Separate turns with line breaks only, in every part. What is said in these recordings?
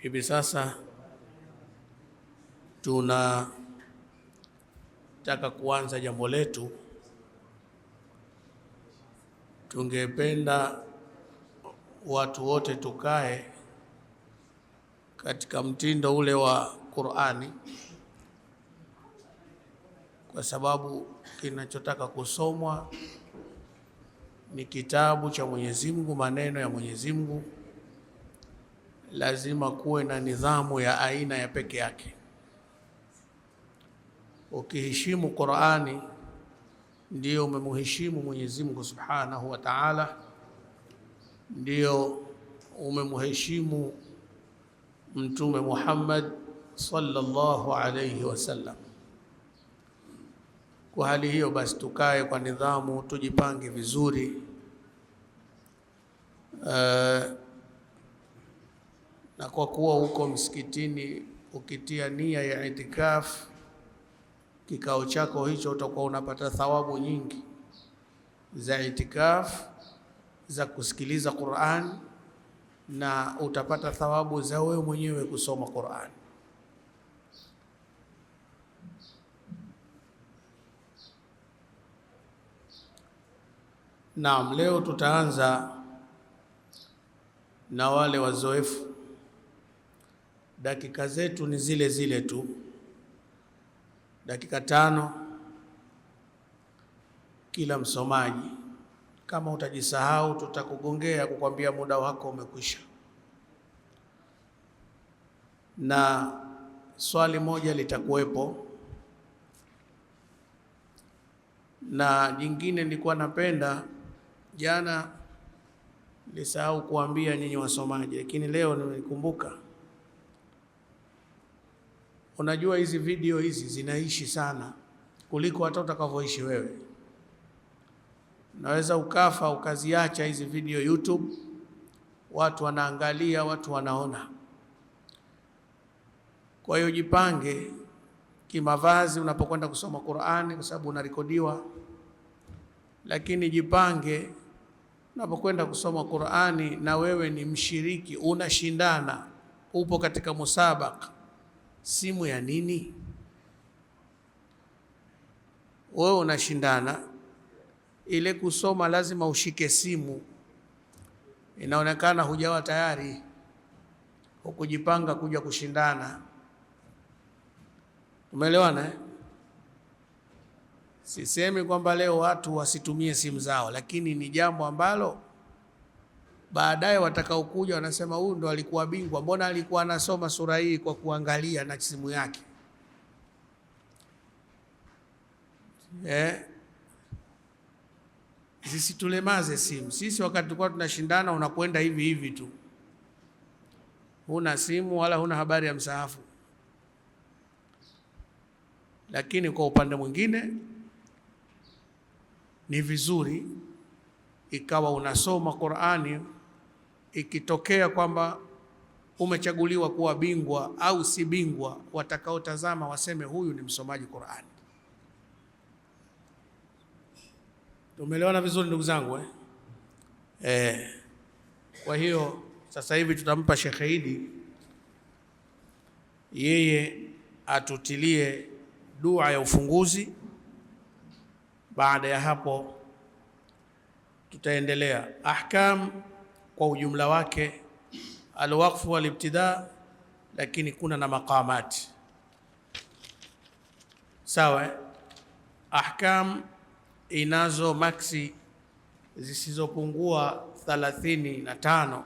Hivi sasa tunataka kuanza jambo letu. Tungependa watu wote tukae katika mtindo ule wa Qur'ani, kwa sababu kinachotaka kusomwa ni kitabu cha Mwenyezi Mungu, maneno ya Mwenyezi Mungu. Lazima kuwe na nidhamu ya aina ya peke yake. Ukiheshimu Qur'ani ndio umemheshimu Mwenyezi Mungu Subhanahu wa Ta'ala, ndio umemheshimu Mtume Muhammad sallallahu alayhi wasallam. Kwa hali hiyo basi tukae kwa nidhamu, tujipange vizuri. Na kwa kuwa huko msikitini ukitia nia ya itikaf, kikao chako hicho utakuwa unapata thawabu nyingi za itikaf, za kusikiliza Qur'an, na utapata thawabu za wewe mwenyewe kusoma Qur'an. Naam, leo tutaanza na wale wazoefu. Dakika zetu ni zile zile tu, dakika 5 kila msomaji. Kama utajisahau tutakugongea kukwambia muda wako umekwisha. Na swali moja litakuwepo, na jingine nilikuwa napenda, jana nilisahau kuambia nyinyi wasomaji, lakini leo nimekumbuka. Unajua hizi video hizi zinaishi sana kuliko hata utakavyoishi wewe. Naweza ukafa ukaziacha hizi video YouTube, watu wanaangalia, watu wanaona. Kwa hiyo jipange kimavazi unapokwenda kusoma Qur'ani, kwa sababu unarekodiwa. Lakini jipange unapokwenda kusoma Qur'ani na wewe ni mshiriki, unashindana, upo katika musabaka. Simu ya nini? Wewe unashindana, ile kusoma lazima ushike simu. Inaonekana hujawa tayari, hukujipanga kuja kushindana. Umeelewana eh? Sisemi kwamba leo watu wasitumie simu zao, lakini ni jambo ambalo baadaye watakaokuja wanasema huyu ndo alikuwa bingwa, mbona alikuwa anasoma sura hii kwa kuangalia na simu yake. Zisitulemaze simu. Sisi wakati tulikuwa tunashindana unakwenda hivi hivi tu, huna simu wala huna habari ya msahafu. Lakini kwa upande mwingine ni vizuri ikawa unasoma Qur'ani, ikitokea kwamba umechaguliwa kuwa bingwa au si bingwa, watakaotazama waseme huyu ni msomaji Qur'ani. Tumeelewana vizuri ndugu zangu eh? Kwa hiyo sasa hivi tutampa Sheikh Idi, yeye atutilie dua ya ufunguzi. Baada ya hapo tutaendelea ahkam kwa ujumla wake, alwaqfu walibtida, lakini kuna na maqamati. Sawa, ahkam inazo maksi zisizopungua 35.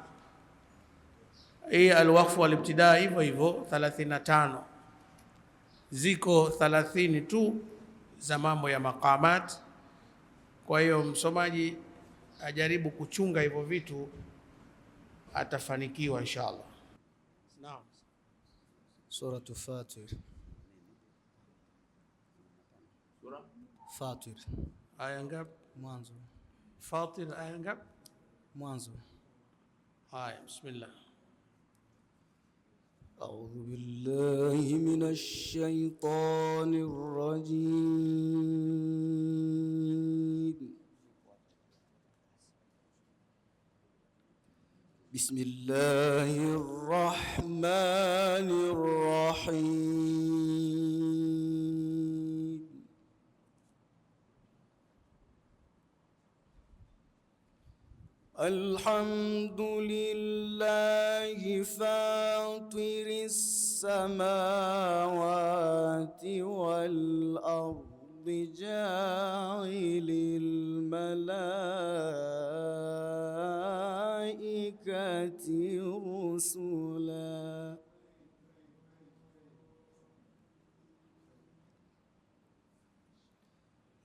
Hii alwaqfu walibtida hivyo hivyo 35. Ziko 30 tu za mambo ya maqamat. Kwa hiyo msomaji ajaribu kuchunga hivyo vitu, atafanikiwa inshallah. Naam.
Suratu Fatir.
Sura
Fatir.
aya ngapi?
Mwanzo.
Fatir aya ngapi?
Mwanzo.
Haya, bismillah.
أعوذ بالله من الشيطان الرجيم بسم الله الرحمن الرحيم. الحمد لله فاطر السماوات والأرض جاعل الملائكة رسلا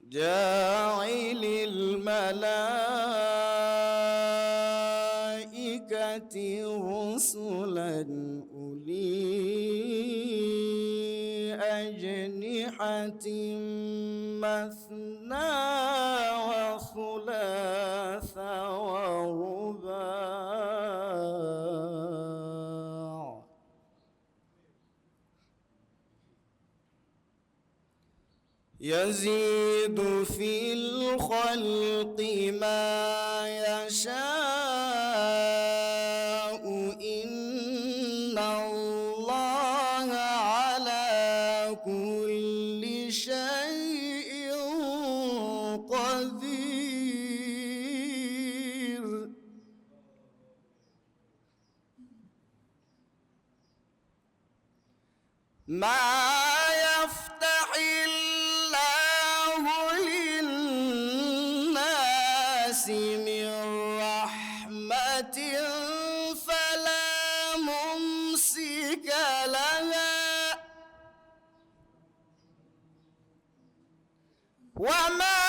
جاعل الملائكة رسلا أولي أجنحة مثنى وثلاث ورباع يزيد في الخلق ما يشاء إن الله على كل شيء قدير. ما يفتح الله للناس من رحمة فلا ممسك لها وما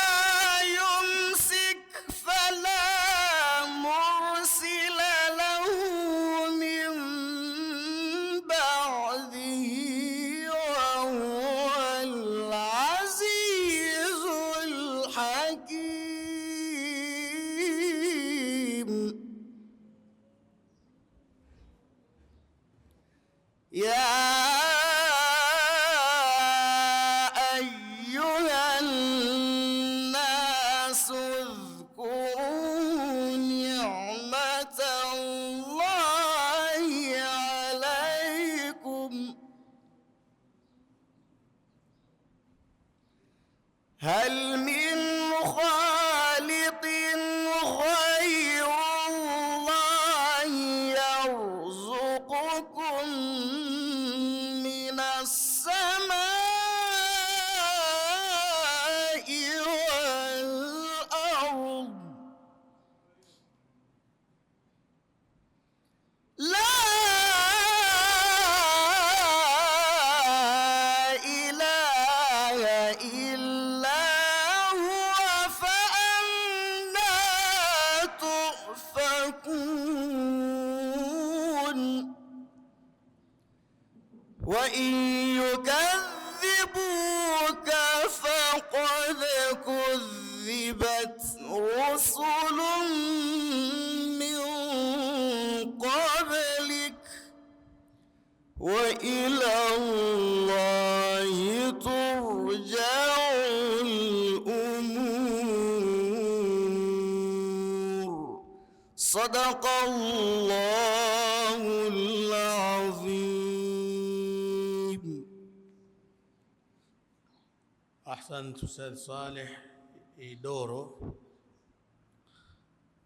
يمسك فلا مرسل له من بعده وهو العزيز الحكيم. يا أيها الناس اذكروا نعمة الله عليكم هل من خالق غير الله يرزقكم من السماء والأرض؟ لا إله إلا هو فأنى تؤفكون. وإن يكذبوك فقد كذبت رسل من قبلك وإلى الله ترجع الأمور. صدق الله العظيم.
Ahsante Ustadh Saleh Idoro.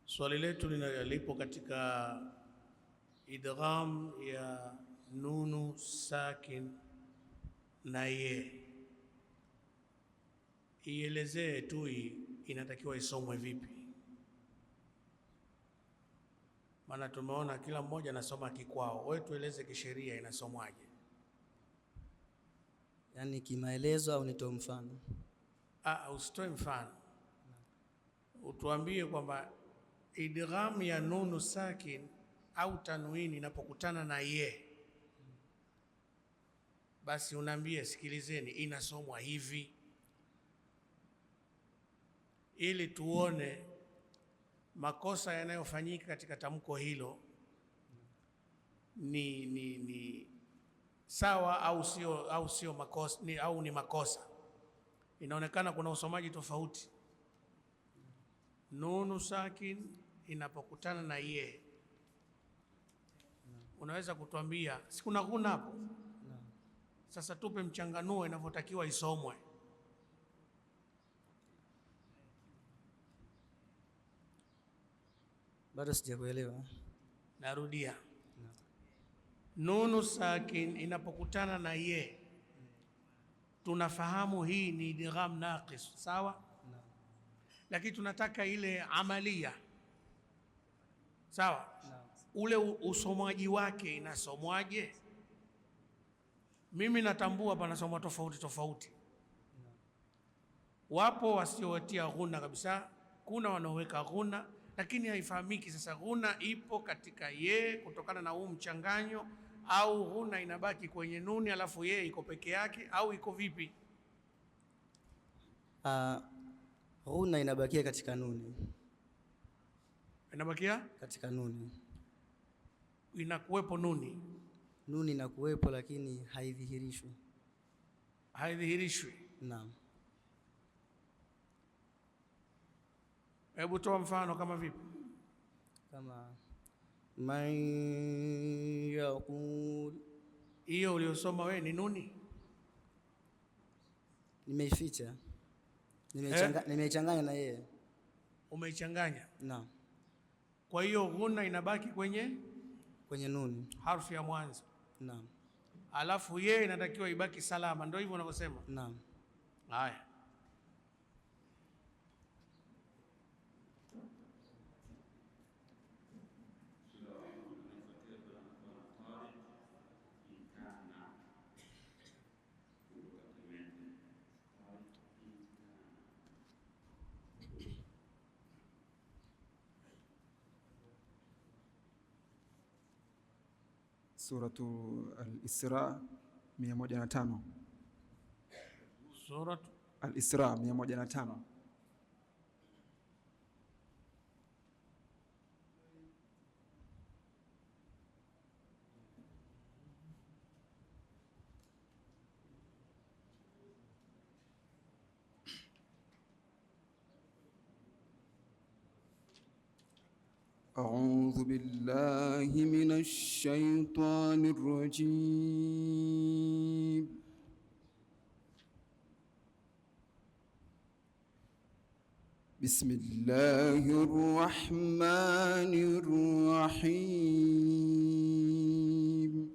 Swali letu lipo katika idgham ya nunu sakin na ye. Ielezee tu inatakiwa isomwe vipi, maana tumeona kila mmoja anasoma kikwao. Wewe tueleze kisheria inasomwaje?
Yani kimaelezo au nitoe mfano?
Usitoe mfano, utuambie kwamba idgham ya nunu sakin au tanwini inapokutana na ye, basi unaambie sikilizeni, inasomwa hivi, ili tuone makosa yanayofanyika katika tamko hilo ni sawa au sio makosa, au ni makosa. Inaonekana kuna usomaji tofauti. Nunu sakin inapokutana na ye, unaweza kutuambia si kuna ghuna hapo? Sasa tupe mchanganuo inavyotakiwa isomwe.
Bado sijakuelewa.
Narudia. Nunu sakin inapokutana na ye, tunafahamu hii ni idgham naqis, sawa? Lakini tunataka ile amalia, sawa? Ule usomwaji wake inasomwaje? Mimi natambua panasomwa tofauti tofauti. Wapo wasiowatia ghuna kabisa, kuna wanaoweka ghuna, lakini haifahamiki sasa ghuna ipo katika ye kutokana na huu mchanganyo, au ghuna inabaki kwenye nuni alafu ye iko peke yake, au iko vipi?
Ghuna inabakia katika nuni.
Inabakia
katika nuni.
Inakuwepo nuni.
Nuni inakuwepo lakini haidhihirishwi.
Haidhihirishwi.
Naam.
Hebu toa mfano kama vipi?
Kama man yaqul.
Hiyo uliyosoma wewe ni nuni?
Nimeificha. Nimeichanganya na yeye.
Umeichanganya?
Naam.
Kwa hiyo ghuna inabaki kwenye
nuni,
harfu ya mwanzo.
Naam.
Alafu yeye inatakiwa ibaki salama, ndio hivyo unavyosema?
Naam.
Haya.
Suratu Al-Isra 105.
Suratu
Al-Isra 105. أعوذ بالله من الشيطان الرجيم. بسم الله الرحمن الرحيم.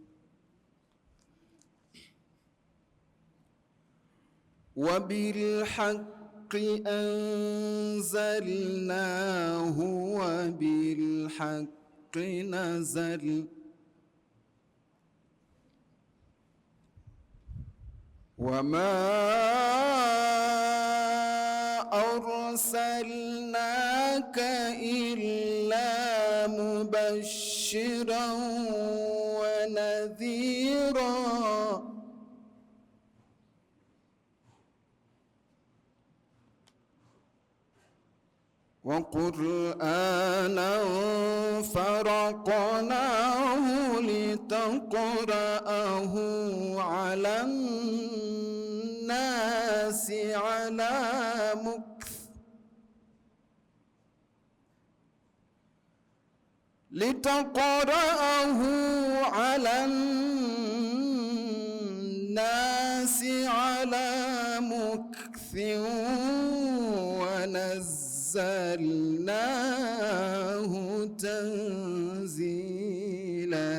وبالحق أنزلناه وبالحق نزل وما أرسلناك إلا مبشرا ونذيرا وقرآنا فرقناه لتقرأه على الناس على مكث ونزلناه تنزيلا.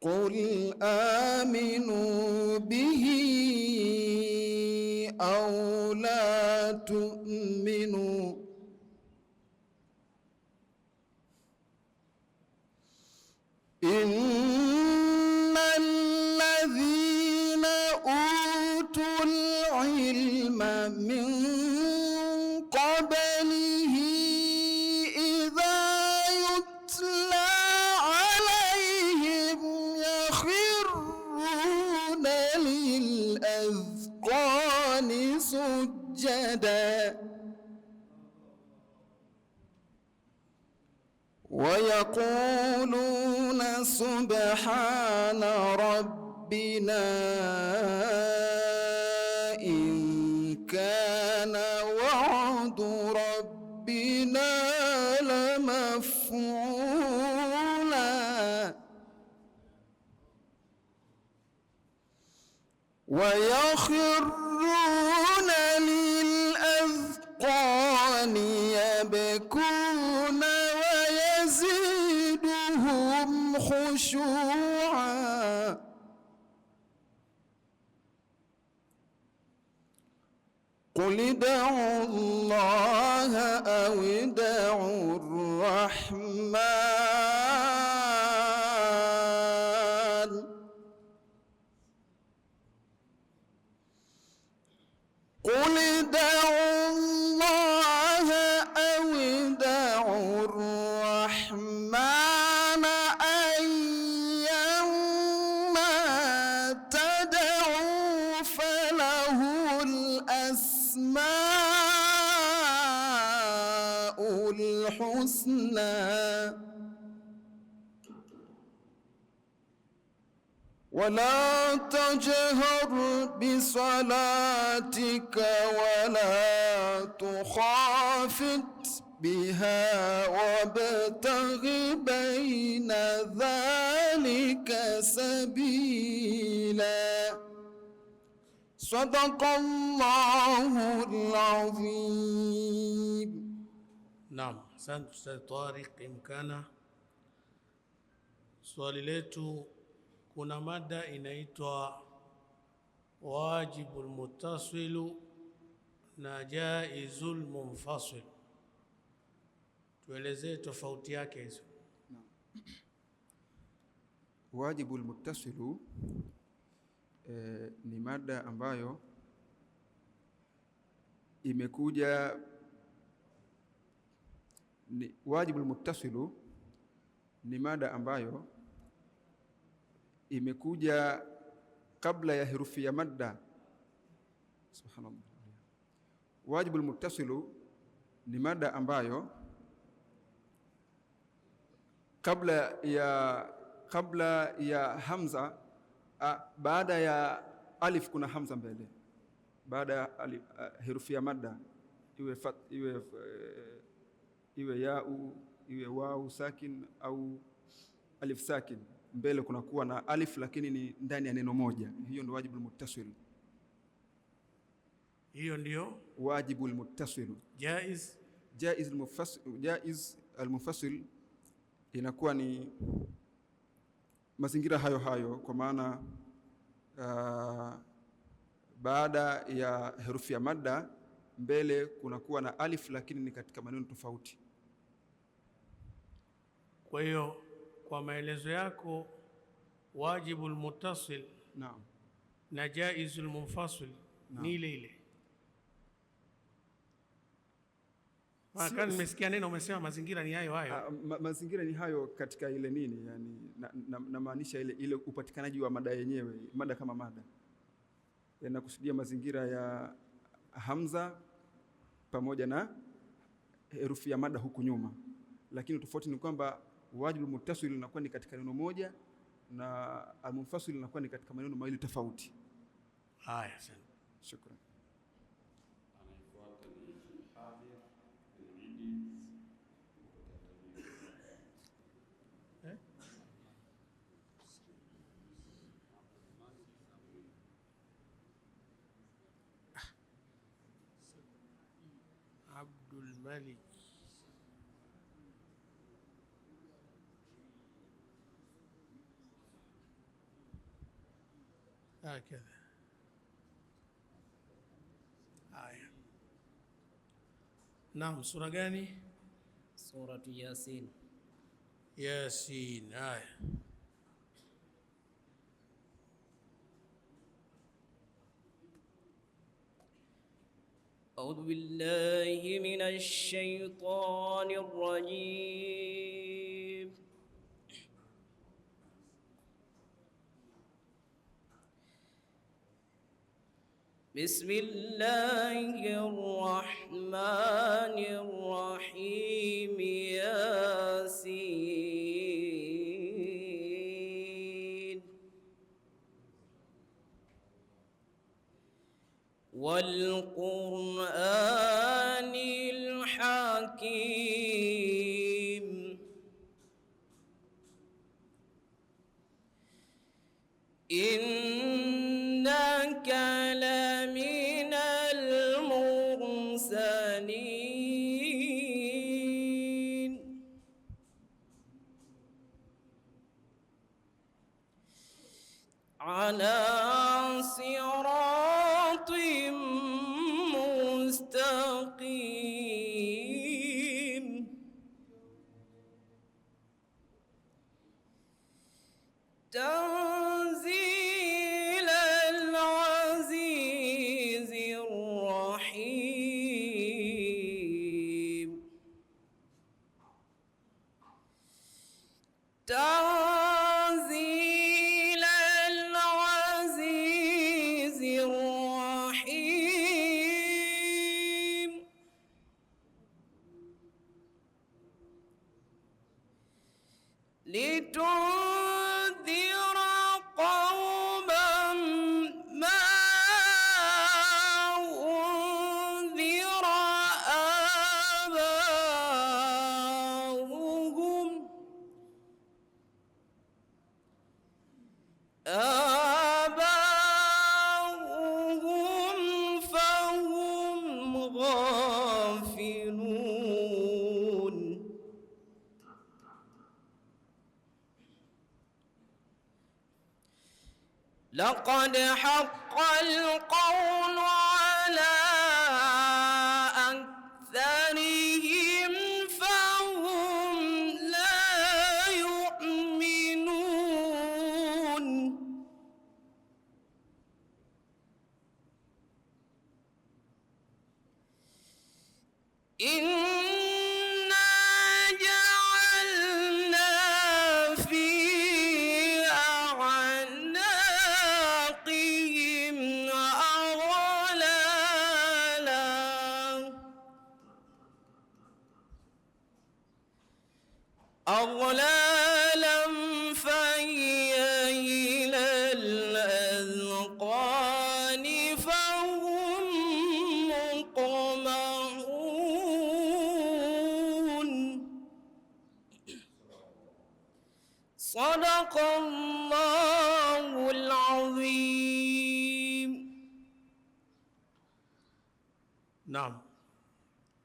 قل آمنوا به أو لا تؤمنوا إن الذين أوتوا العلم من قبله إذا يتلى عليهم يخرون للأذقان سجدا ويقولون سبحان ربنا إن كان وعد ربنا ربنا لمفعولا ويخرون للأذقان يبكون ويزيدهم خشوعا قل ادعوا الله أو ادعوا الرحمن قل ادعوا الله أو ادعوا الرحمن أيما تدعوا فله الأسماء الحسنى ولا تجهر بصلاتك ولا تخافت بها وابتغ بين ذلك سبيلا صدق الله العظيم.
Naam, asante Ustadh Tariq Imkana. Swali letu, kuna mada inaitwa wajibul muttasilu na jaizul munfasil. Tuelezee tofauti yake hizo.
Wajibul muttasilu ni mada ambayo imekuja wajibul muttasilu ni mada ambayo imekuja kabla ya herufi ya madda. Subhanallah. Wajibul muttasilu ni mada ambayo kabla ya hamza, baada ya alif kuna hamza mbele. Baada ya herufi ya madda, iwe yau, iwe wau sakin au alif sakin, mbele kuna kuwa na alif lakini ni ndani ya neno moja. Hiyo ndio wajibul muttasil.
Hiyo ndio
wajibul muttasil. Jaiz al-munfasil inakuwa ni mazingira hayo hayo, kwa maana baada ya herufi ya madda mbele kunakuwa na alif lakini ni katika maneno tofauti.
Kwa hiyo kwa maelezo yako, wajibul muttasil
naam
na jaizul munfasil ni ile ile. Maana nimesikia neno umesema mazingira ni hayo hayo.
Mazingira ni hayo katika ile nini, yani namaanisha ile upatikanaji wa mada yenyewe, mada kama mada. Yanakusudia mazingira ya hamza pamoja na herufi ya mada huku nyuma. Lakini tofauti ni kwamba wajibul muttasil inakuwa ni katika neno moja na al-munfasil inakuwa ni katika maneno mawili tofauti.
Haya, asante.
Shukrani.
Abdul Malik. هكذا. نعم. سورة gani؟
سورة ياسين.
ياسين.
أعوذ بالله من الشيطان الرجيم. بسم الله الرحمن الرحيم. ياسين والقرآن الحكيم. حكيم إنك لمن المرسلين على صراط مستقيم تنزيل العزيز الرحيم تنزيل العزيز الرحيم لتنذر قوما ما أنذر آباؤهم فهم غافلون لقد حق القول على أكثرهم فهم لا يؤمنون إنا جعلنا في أعناقهم أغلالا فهي إلى الأذقان فهم مقمحون صدق الله العظيم.
Naam,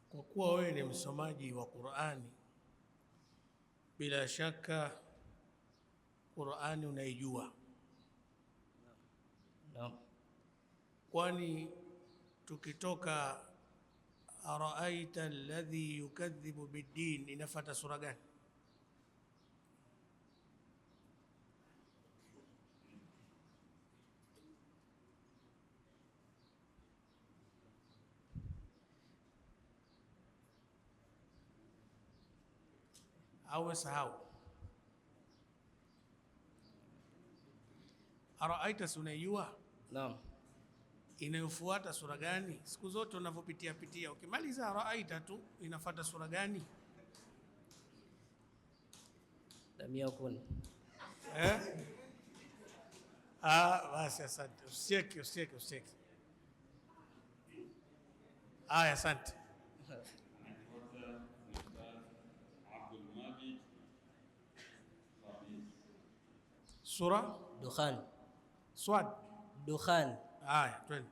kwa kuwa wewe ni msomaji wa Qur'ani, bila shaka Qur'ani unaijua.
Naam.
Kwani tukitoka araaita alladhi yukadhibu bid-din inafuata sura gani? Au sahau? Araaita sunaijua?
Naam.
Inayofuata sura gani? Siku zote unavyopitia pitia, ukimaliza araaita tu inafuata sura gani?
Lam yakun.
Basi asante. Usicheke. Aya, asante. Sura
Dukhan.
Swad.
Dukhan.
Aya, twende.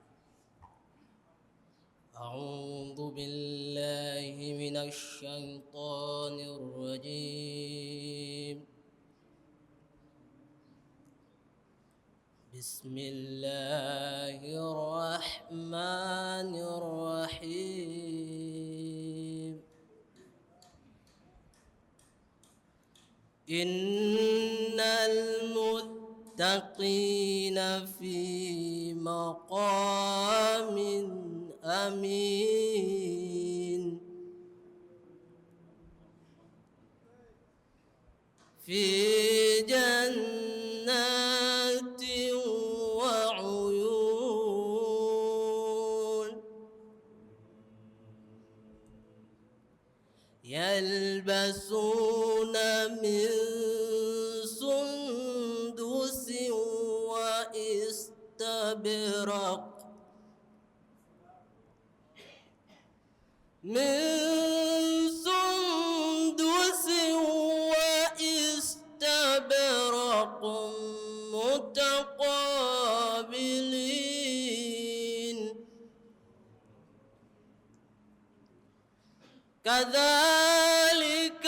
أعوذ بالله من الشيطان الرجيم. بسم الله الرحمن الرحيم. إن المتقين في مقام أمين في جنات وعيون يلبسون من سندس واستبرق من كذلك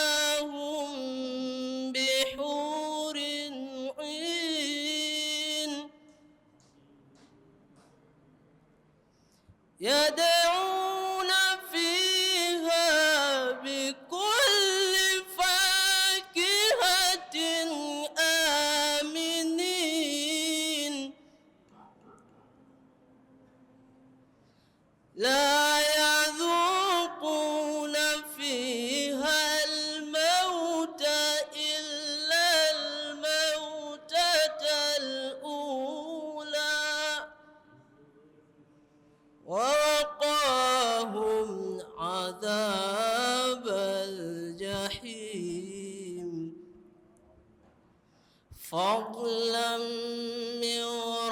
وزوجناهم بحور عين يدعون فيها بكل فاكهة آمنين لا يذوقون فيها الموت إلا الموتة الأولى ووقاهم عذاب الجحيم فضلا من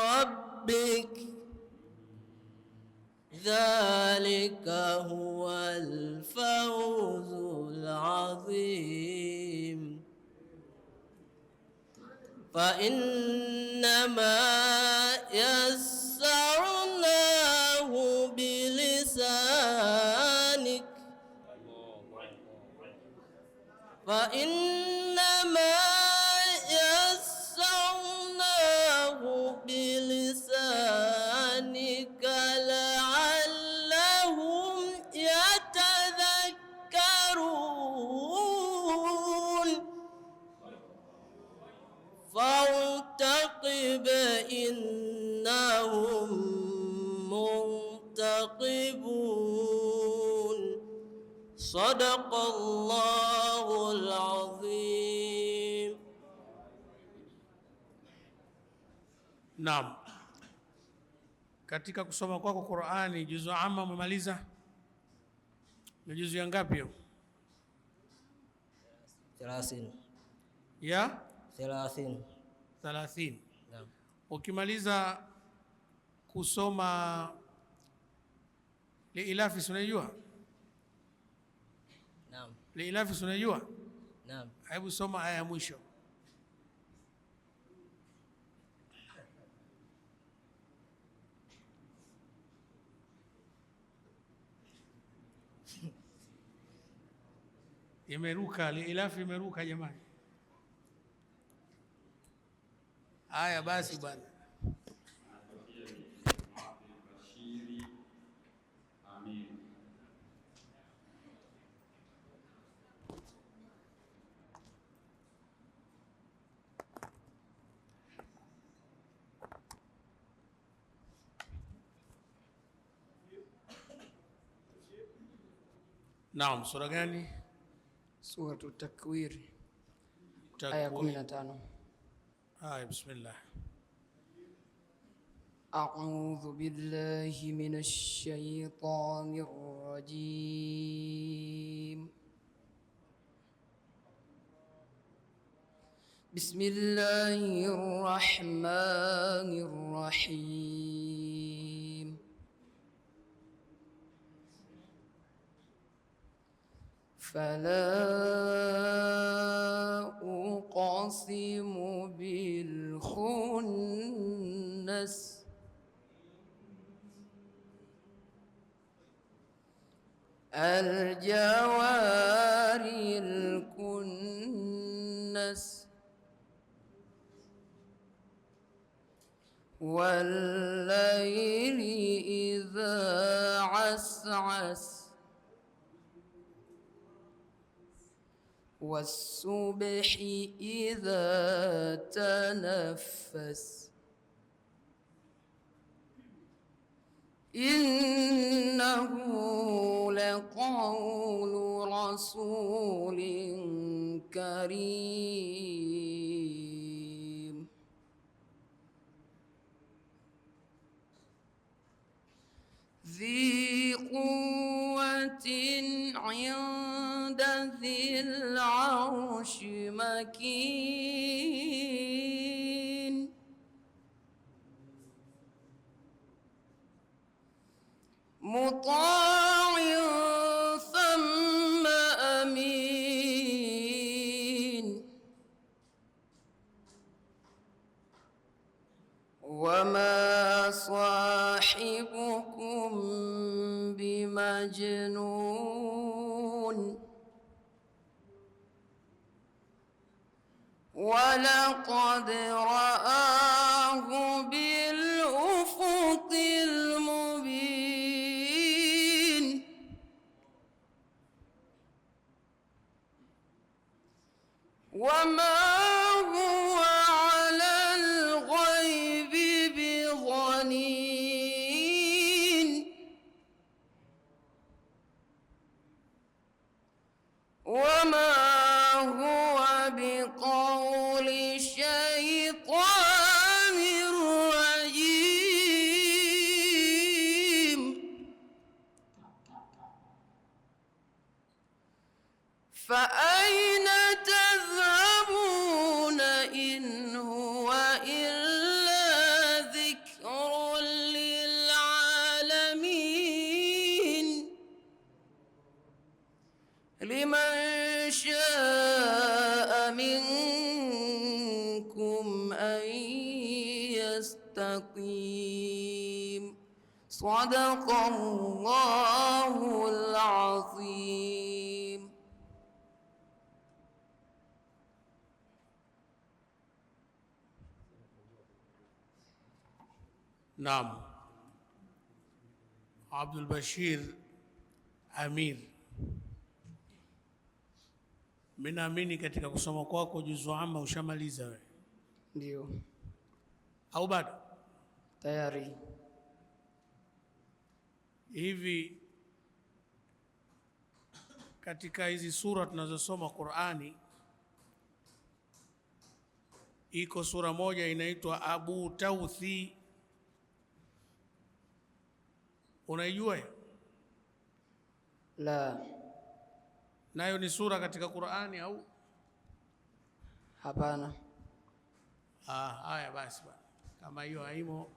ربك ذلك هو الفوز العظيم فإنما يسرناه بلسانك فإنما يسرناه بلسانك لعلهم يتذكرون فارتقب إنهم مرتقبون صدق الله العظيم.
Naam. Katika kusoma kwako Qur'ani juzu amma umemaliza? Ni juzu ya ngapi hiyo?
30.
Ya
30.
30.
Naam.
Ukimaliza kusoma liilafi unajua?
Naam.
Liilafi unajua?
Naam.
Hebu soma aya ya mwisho. Imeruka, liilafi imeruka jamani. Haya basi bwana. Naam, sura gani?
Suratu Takwir aya 15.
Haya, bismillah.
A'udhu billahi minash shaitanir rajim. Bismillahir rahmanir rahim. فلا أقسم بالخنس الجوار الكنس والليل إذا عسعس والصبح إذا تنفس إنه لقول رسول كريم ذي قوة عند ذي العرش مكين مطاع ثم أمين وما صاحبكم لمجنون ولقد رآه بالأفق المبين وما هو على الغيب بضنين وما هو بقول شيطان رجيم فأين تذهبون إن هو إلا ذكر للعالمين لمن شاء منكم أن يستقيم صدق الله العظيم.
Naam. Abdul Bashir Amir, mimi naamini katika kusoma kwako juzu amma ushamaliza wewe,
Ndio.
au bado?
Tayari.
Hivi katika hizi sura tunazosoma Qur'ani, iko sura moja inaitwa Abu Tawthi, unaijua?
La.
Nayo ni sura katika Qur'ani au?
Hapana.
Haya basi bwana, kama hiyo haimo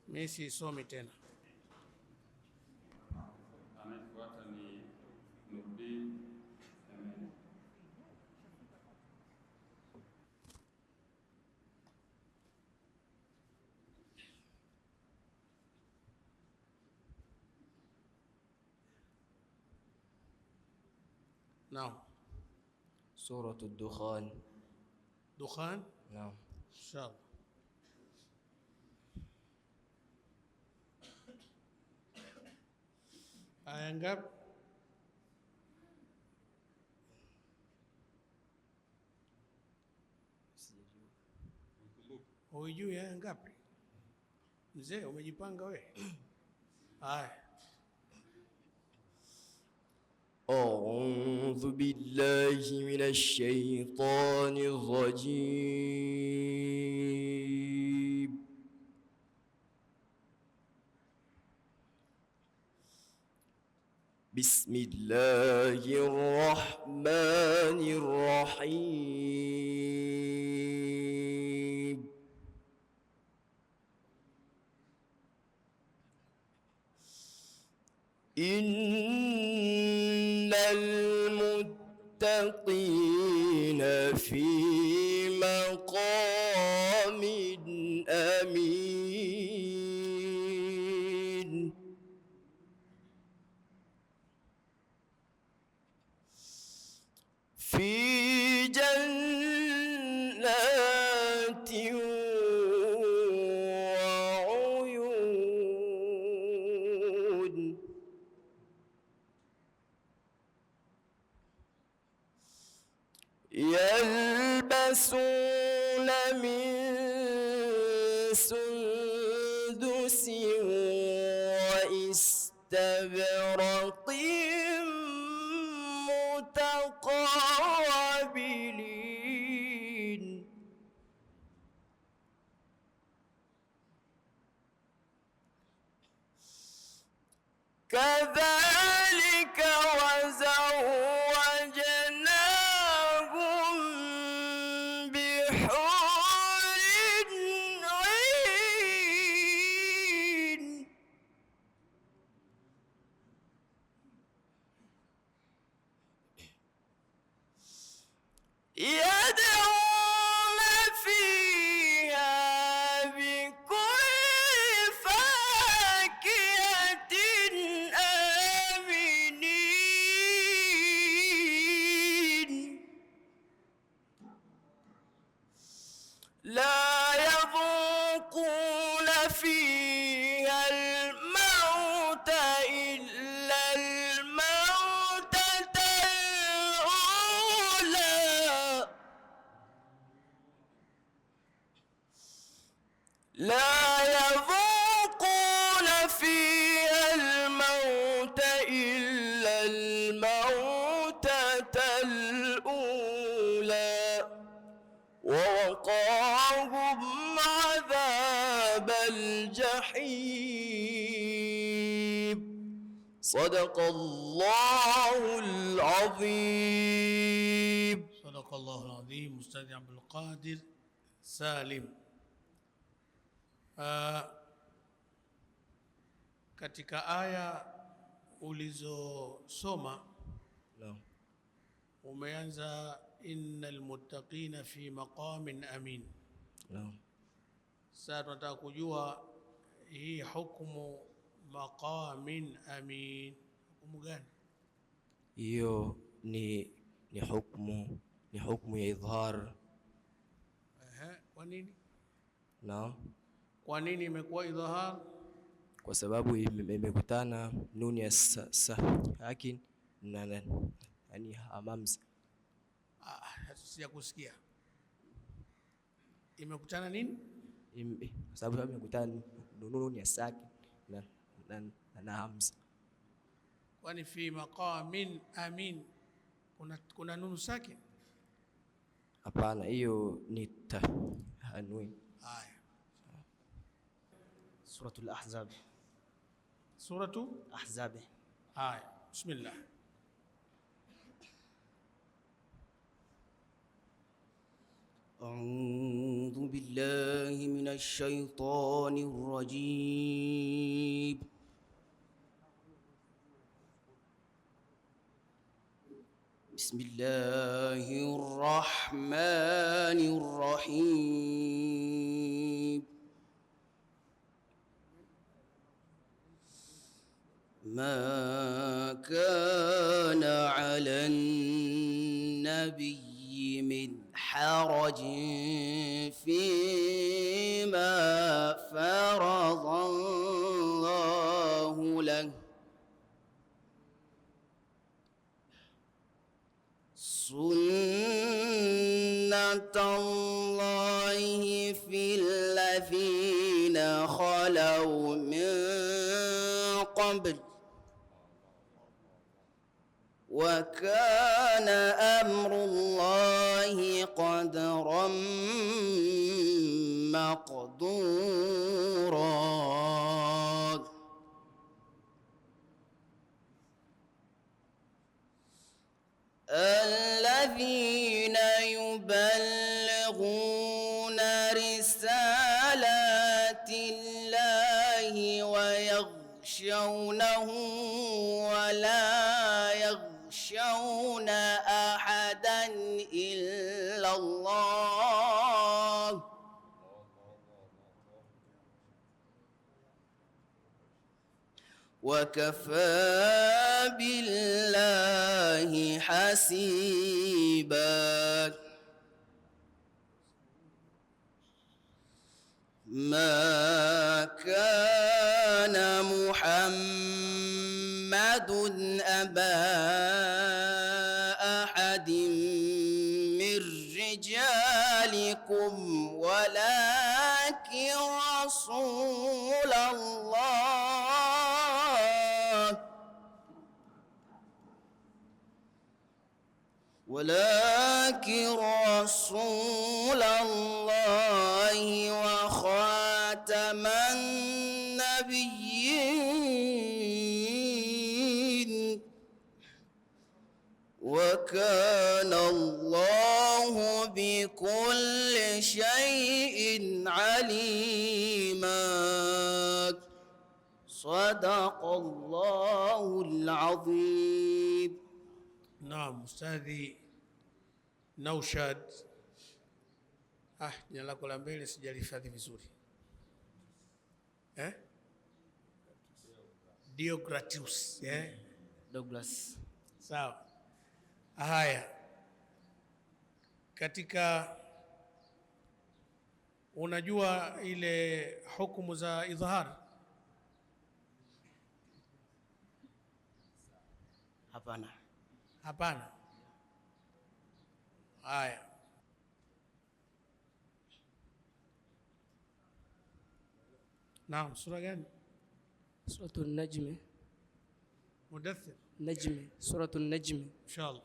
mimi sisomi tena.
Anayefuata ni Nurdin.
Naam.
سورة الدخان.
Dukhan?
نعم.
Inshallah. Aya ngapi? Hujui aya ngapi? Mzee umejipanga we? Haya.
أعوذ بالله من الشيطان الرجيم. بسم الله الرحمن الرحيم. إن المتقين في مقام أمين. في جنات وعيون. يلبسون من سندس واستبرق متقابلين. كذلك وزوجناهم بحور عين. يدعون فيها بكل فاكهة آمنين. فيها الموت إلا الموتة الأولى لا يذوقون فيها الموت إلا الموتة الأولى ووقاهم عذاب الجحيم. صدق الله العظيم.
صدق الله العظيم. أستاذ عبد القادر سالم. Katika aya ulizosoma umeanza innal muttaqina fi maqamin amin. Sasa tunataka kujua hii hukumu maqamin amin, hukumu gani
hiyo? Ni hukumu ya idhar.
Kwa nini?
Kwa
nini imekuwa idhar?
Kwa sababu imekutana nuni ya sakin na yani hamza.
Sijakusikia. Imekutana nini?
Kwa sababu imekutana nuni ya sakin na hamza.
Kwani fi maqamin amin kuna nunu sakin?
Hapana, hiyo ni tanwin.
Haya,
Suratul Ahzab.
Suratu
Ahzab.
Haya, bismillah.
أعوذ بالله من الشيطان الرجيم. بسم الله الرحمن الرحيم. ما كان على النبي من حرج فيما فرض الله له. سنة الله في الذين خلوا من قبل وكان أمر الله قدرا مقدورا. الذين يبلغون رسالات الله ويخشونه ولا يخشون أحدا إلا الله وكفى بالله حسيبا. ما كان محمد أبا أحد من رجالكم ولكن رسول الله وخاتم النبيين وكان الله بكل شيء عليما. صدق الله العظيم.
Naam, Ustadhi Naushad. Jina lako la mbele sijalihifadhi vizuri. Diogratius,
Douglas.
Sawa. Haya, katika Unajua ile hukumu za idhhar?
Hapana.
Hapana. Haya, naam. Sura gani?
Suratul Najm.
Mudaththir.
Najm. Suratul Najm.
Inshallah.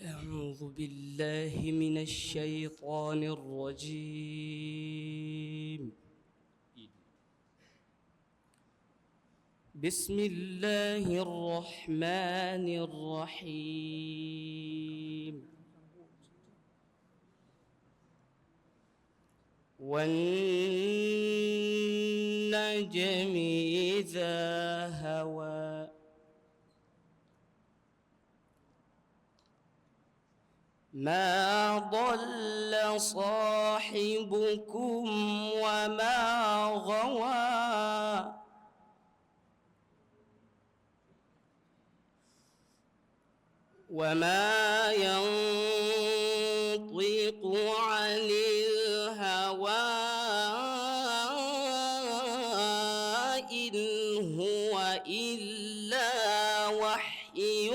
أعوذ بالله من الشيطان الرجيم. بسم الله الرحمن الرحيم. والنجم إذا هوى ما ضل صاحبكم وما غوى وما ينطق عن الهوى إن هو إلا وحي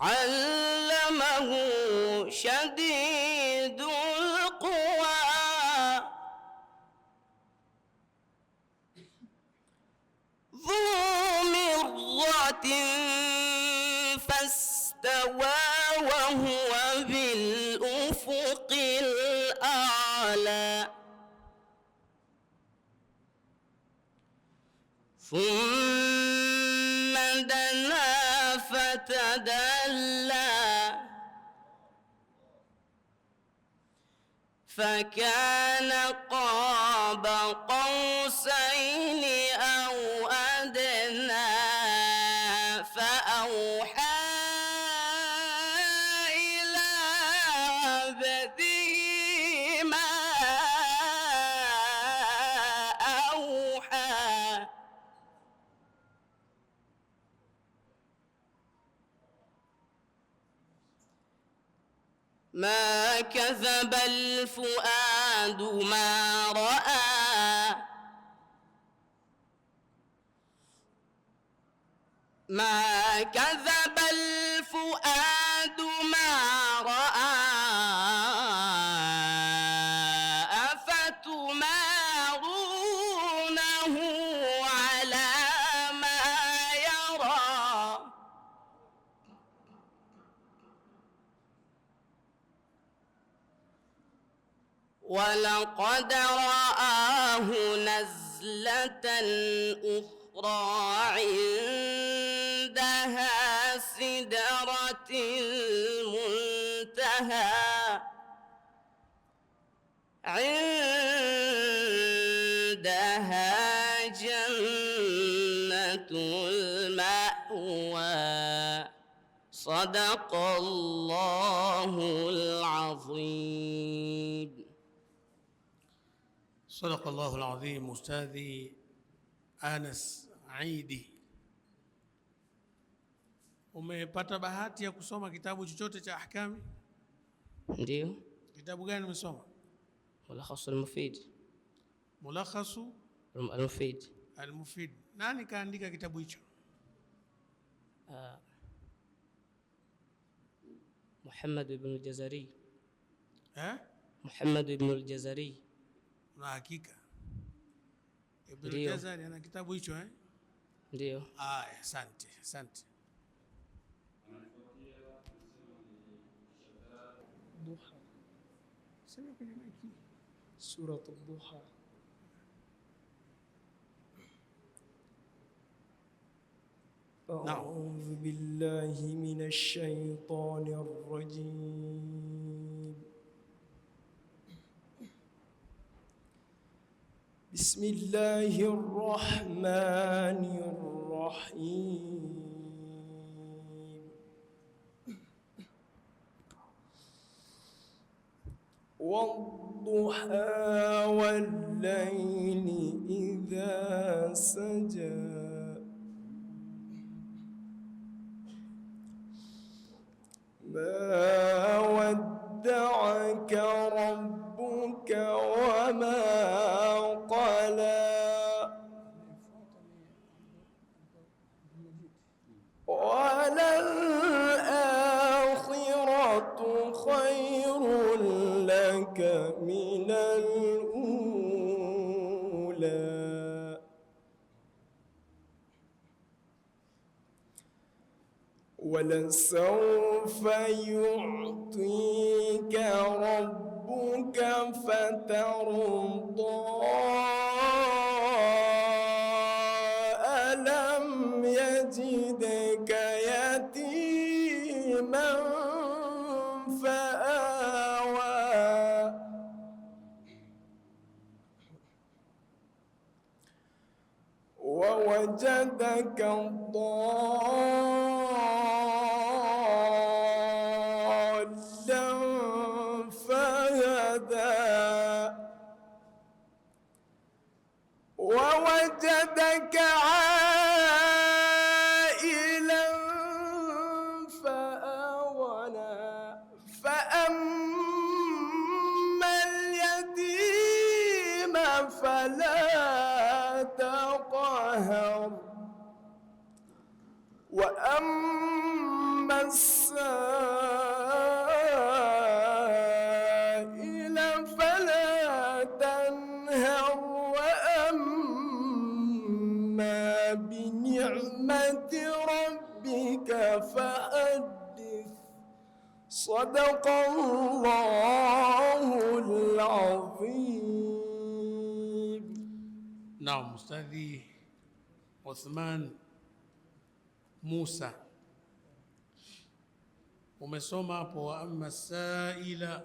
علمه شديد القوى ذو مرة فاستوى وهو بالأفق الأعلى ثم دنا فتدلى فكان قاب قوسين أو أدنى فأوحى إلى عبده ما أوحى ما كذب الفؤاد ما رأى ما كذب الفؤاد ما رأى أفتمارونه على ما يرى ولقد رآه نزلة أخرى عندها سدرة المنتهى عندها جنة المأوى صدق الله العظيم.
صدق الله العظيم. أستاذي Anas Aidi, umepata bahati ya kusoma kitabu chochote cha ahkami?
Ndio.
Kitabu gani umesoma?
Mulakhasu al-Mufid.
Mulakhasu
al-Mufid.
Al-Mufid. Nani kaandika kitabu hicho?
Muhammad ibn al-Jazari.
Muhammad
ibn al-Jazari.
Na hakika Ibn al-Jazari ana kitabu hicho
Ndio.
Asante, asante.
Duha. Sema kwenye maiki. Suratul Duha. أعوذ بالله من الشيطان الرجيم. بسم الله الرحمن الرحيم والضحى والليل إذا سجى ما ودعك ربك وما قلى وللآخرة خير لك من الأولى ولسوف يعطيك ربك فترضى ألم يجدك يتيما فآوى ووجدك ضالا فهدى ووجدك عائلا فأغنى فأما اليتيم فلا تقهر وأما السائل فلا تنهر وأما بنعمة ربك فحدث صدق الله العظيم.
نعم أستاذي عثمان Musa, umesoma hapo wa amma saila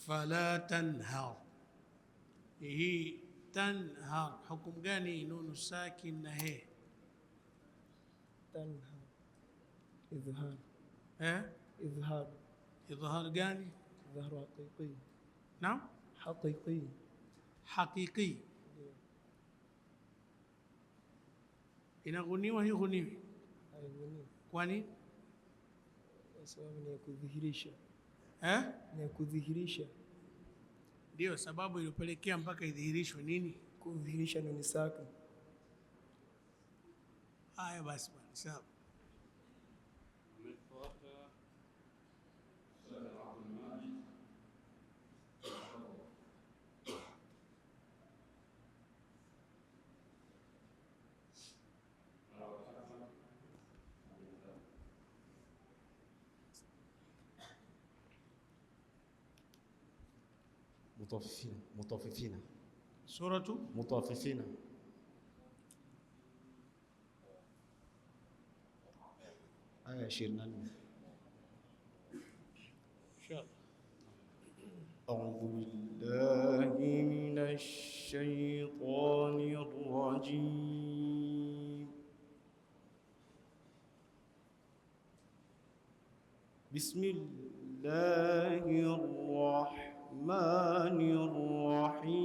fala tanhar. Hii tanhar hukumu gani? Nunu sakin na he
تنهى إظهار
إظهار gani?
إظهار حقيقي.
نعم
حقيقي.
حقيقي. Inaghuniwa hii ghuniwi?
Haiguniwi.
Kwa nini?
Kwa sababu ni ya kudhihirisha.
Ni
ya kudhihirisha.
Ndio sababu iliyopelekea mpaka idhihirishwe nini?
Kudhihirisha nuni saka.
Haya basi bwana, sawa.
مطففين
سورة
مطففين آية 24
إن شاء الله.
أعوذ بالله من الشيطان الرجيم. بسم الله الرحمن الرحيم.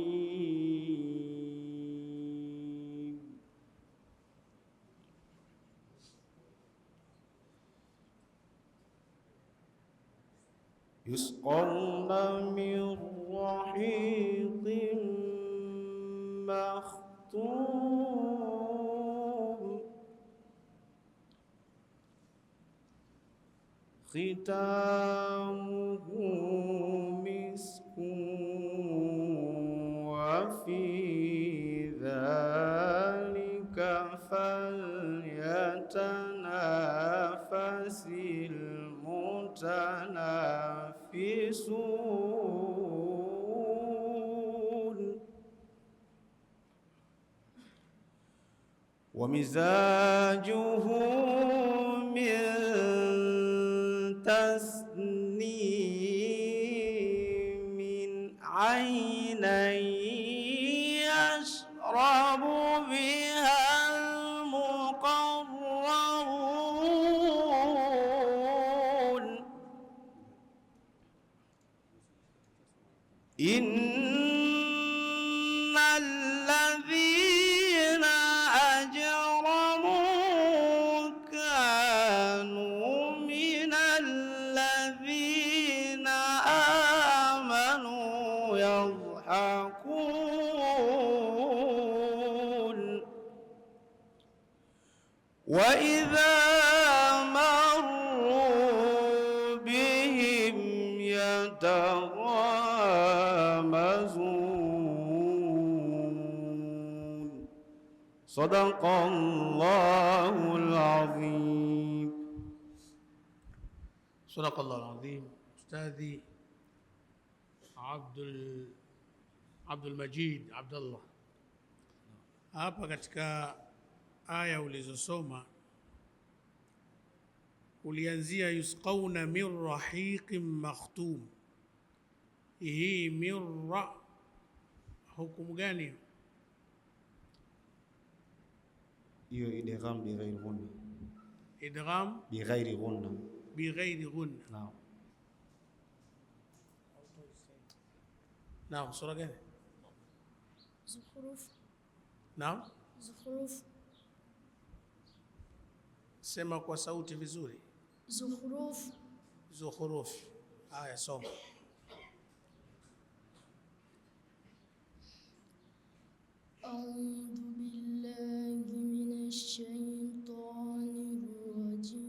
يسقون من رحيق مختوم ختامه مسك وفي ذلك فليتنافس المتنافسون. ومزاجه من تسنيم عينا إن الذين أجرموا كانوا من الذين آمنوا يضحكون وإذا مروا بهم يتغامزون صدق الله العظيم.
صدق الله العظيم. Ustadhi Abdul Majid Abdullah, hapa katika aya ulizosoma ulianzia yusqauna min rahiqin makhtum. Hii mirra hukumu gani?
hiyo idgham bi ghairi ghunna.
Idgham
bi ghairi ghunna.
bi ghairi ghunna.
Naam.
Naam, sura gani?
Zukhruf.
Naam,
Zukhruf.
sema kwa sauti vizuri.
Zukhruf.
Zukhruf. Aya, soma.
أعوذ بالله من الشيطان الرجيم.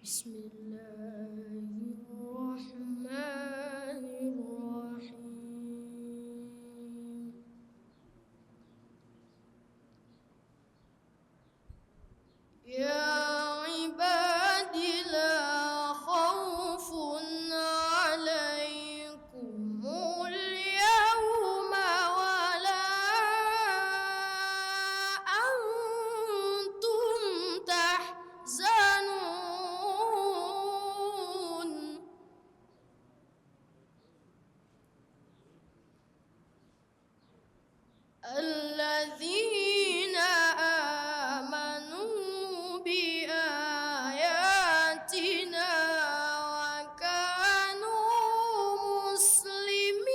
بسم الله الرحمن الرحيم. يا عبادي لا خوف عليكم اليوم ولا أنتم تحزنون. الذين آمنوا بآياتنا وكانوا مسلمين.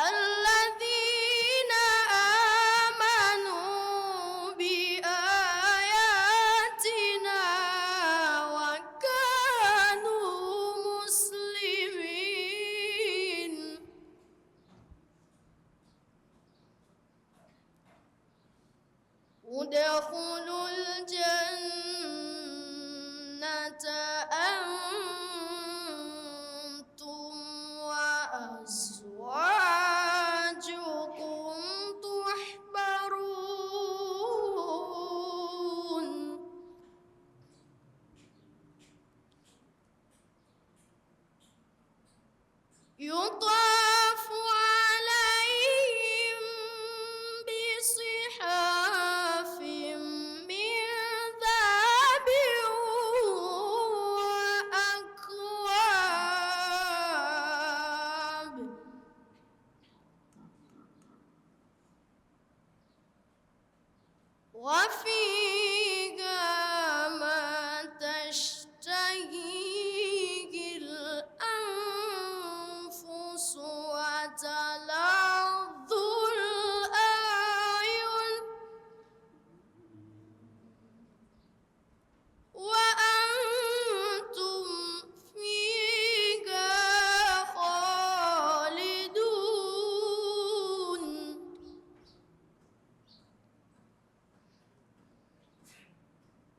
الذين آمنوا بآياتنا وكانوا مسلمين. ادخلوا الجنة أنتم وأزواجكم تحبرون. يطاف عليهم بصحاف من ذهب وأكواب وفيها ما تشتهيه الأنفس وتلظ الأعين وأنتم فيها خالدون.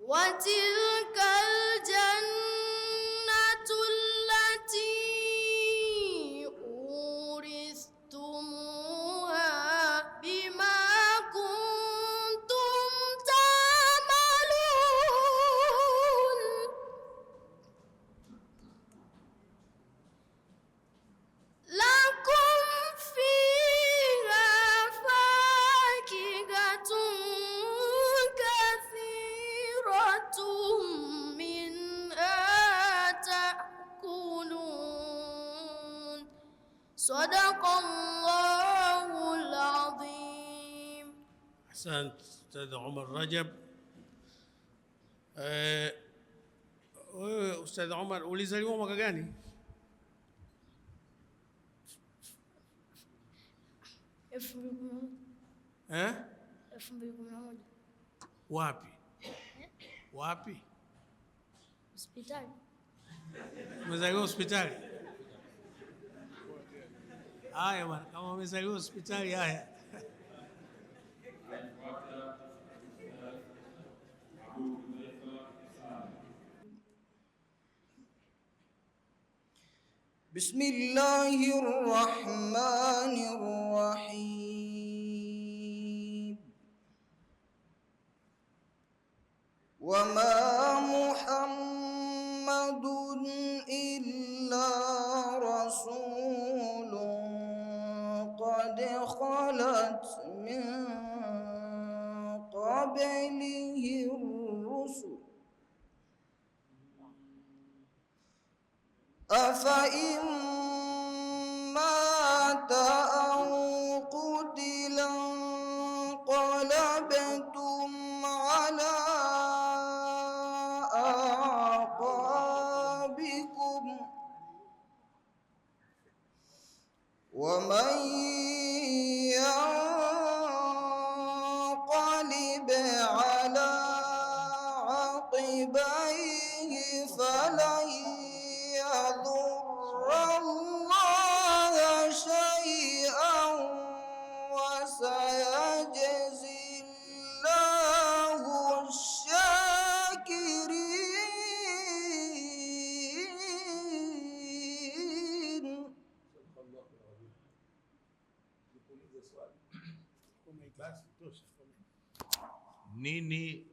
وتلك الجنة التي أورثتموها بما كنتم تعملون. لكم فيها فاكهة كثيرة منها تأكلون. صدق الله
Asante Ustadh Umar Rajab. Wewe Ustadh Umar ulizaliwa mwaka gani?
elfu mbili kumi na moja.
Wapi? Wapi?
Hospitali.
Umezaliwa hospitali? Haya bwana, kama umezaliwa hospitali haya.
بسم الله الرحمن الرحيم وما محمد إلا رسول قد خلت من قبله الرسل أفإن مات أو قتل انقلبتم على أعقابكم ومن ينقلب على عقبيه فلن يضر الله شيئا وسيجزي الله الشاكرين.
Nini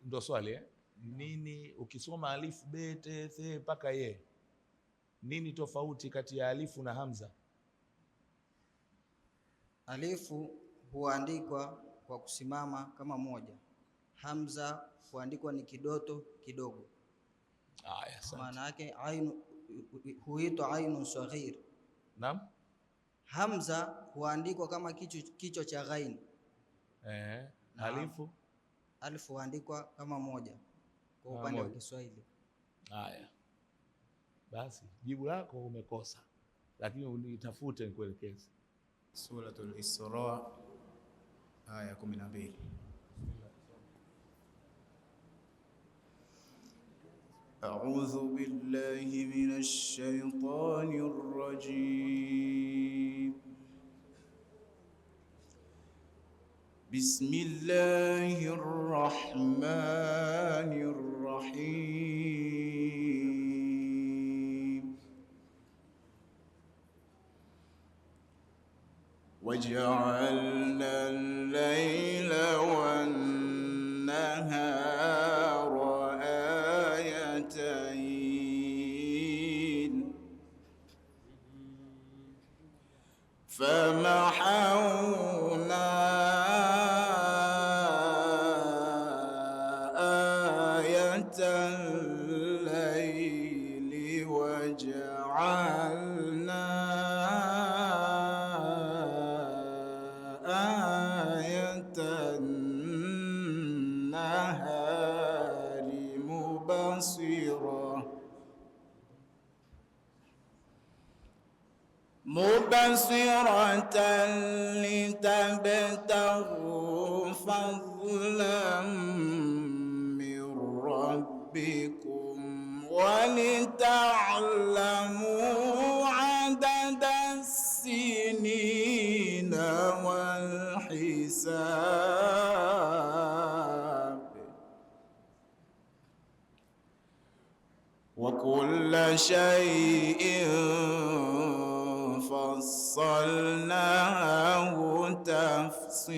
ndo swali Nini ukisoma alif be te the mpaka ye, nini tofauti kati ya alifu na hamza?
Alifu huandikwa kwa kusimama kama moja. Hamza huandikwa ni kidoto kidogo.
Aya, asante.
Maana yake ainu huitwa ainu saghir.
Naam.
Hamza huandikwa kama kichwa cha ghain.
Alifu?
Alifu huandikwa kama moja kwa upande wa Kiswahili.
Haya. Basi jibu lako umekosa, lakini unitafute nikuelekeze.
Suratul Isra aya 12. أعوذ بالله من الشيطان الرجيم. بسم الله الرحمن الرحيم. وجعلنا الليل والنهار آيتين فمحونا آية الليل وجعلنا آية النهار مبصرة لتبتغوا فضلا من ربكم ولتعلموا عدد السنين والحساب وكل شيء فصلناه تفصيلا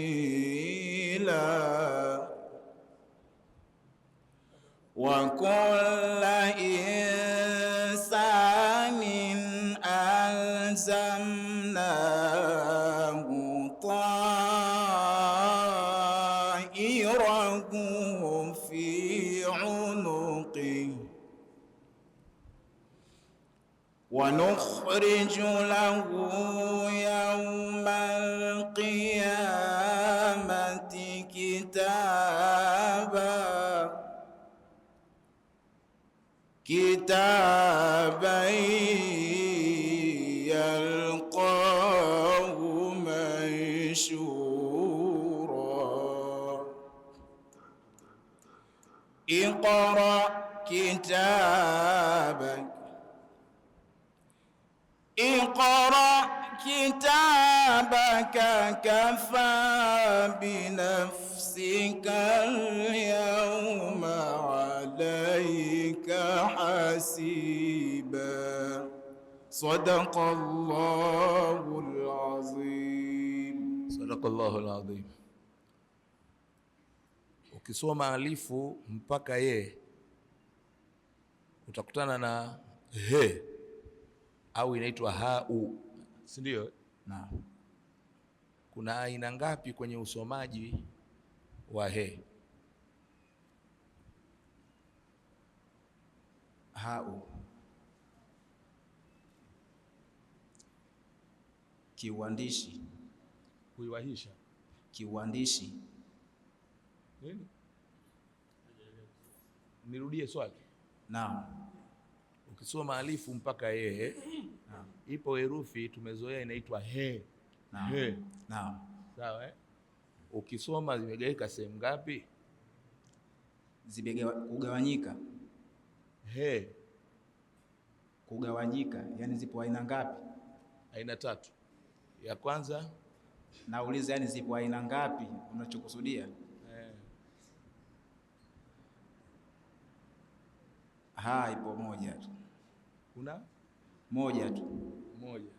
وكل إنسان ألزمناه طائره في عنقه ونخرج له يوم القيامة كتابا يلقاه منشورا اقرأ كتابك كفى بنفسك اليوم عليك حسيبا صدق الله العظيم.
صدق الله العظيم. Ukisoma alifu mpaka ye utakutana na he au inaitwa hau, si ndio? Na kuna aina ngapi kwenye usomaji wa he?
Hau kiuandishi,
kuiwahisha,
kiuandishi.
Nini? Nirudie swali.
Naam.
Ukisoma alifu mpaka ye, ipo herufi tumezoea inaitwa he.
Naam.
He.
Naam.
Sawa eh? Ukisoma zimegawika sehemu ngapi?
Kugawanyika.
He.
Kugawanyika, yani zipo aina ngapi?
Aina 3. Ya kwanza
nauliza, yani zipo aina ngapi unachokusudia? Ipo moja tu.
Kuna
moja tu.
Moja.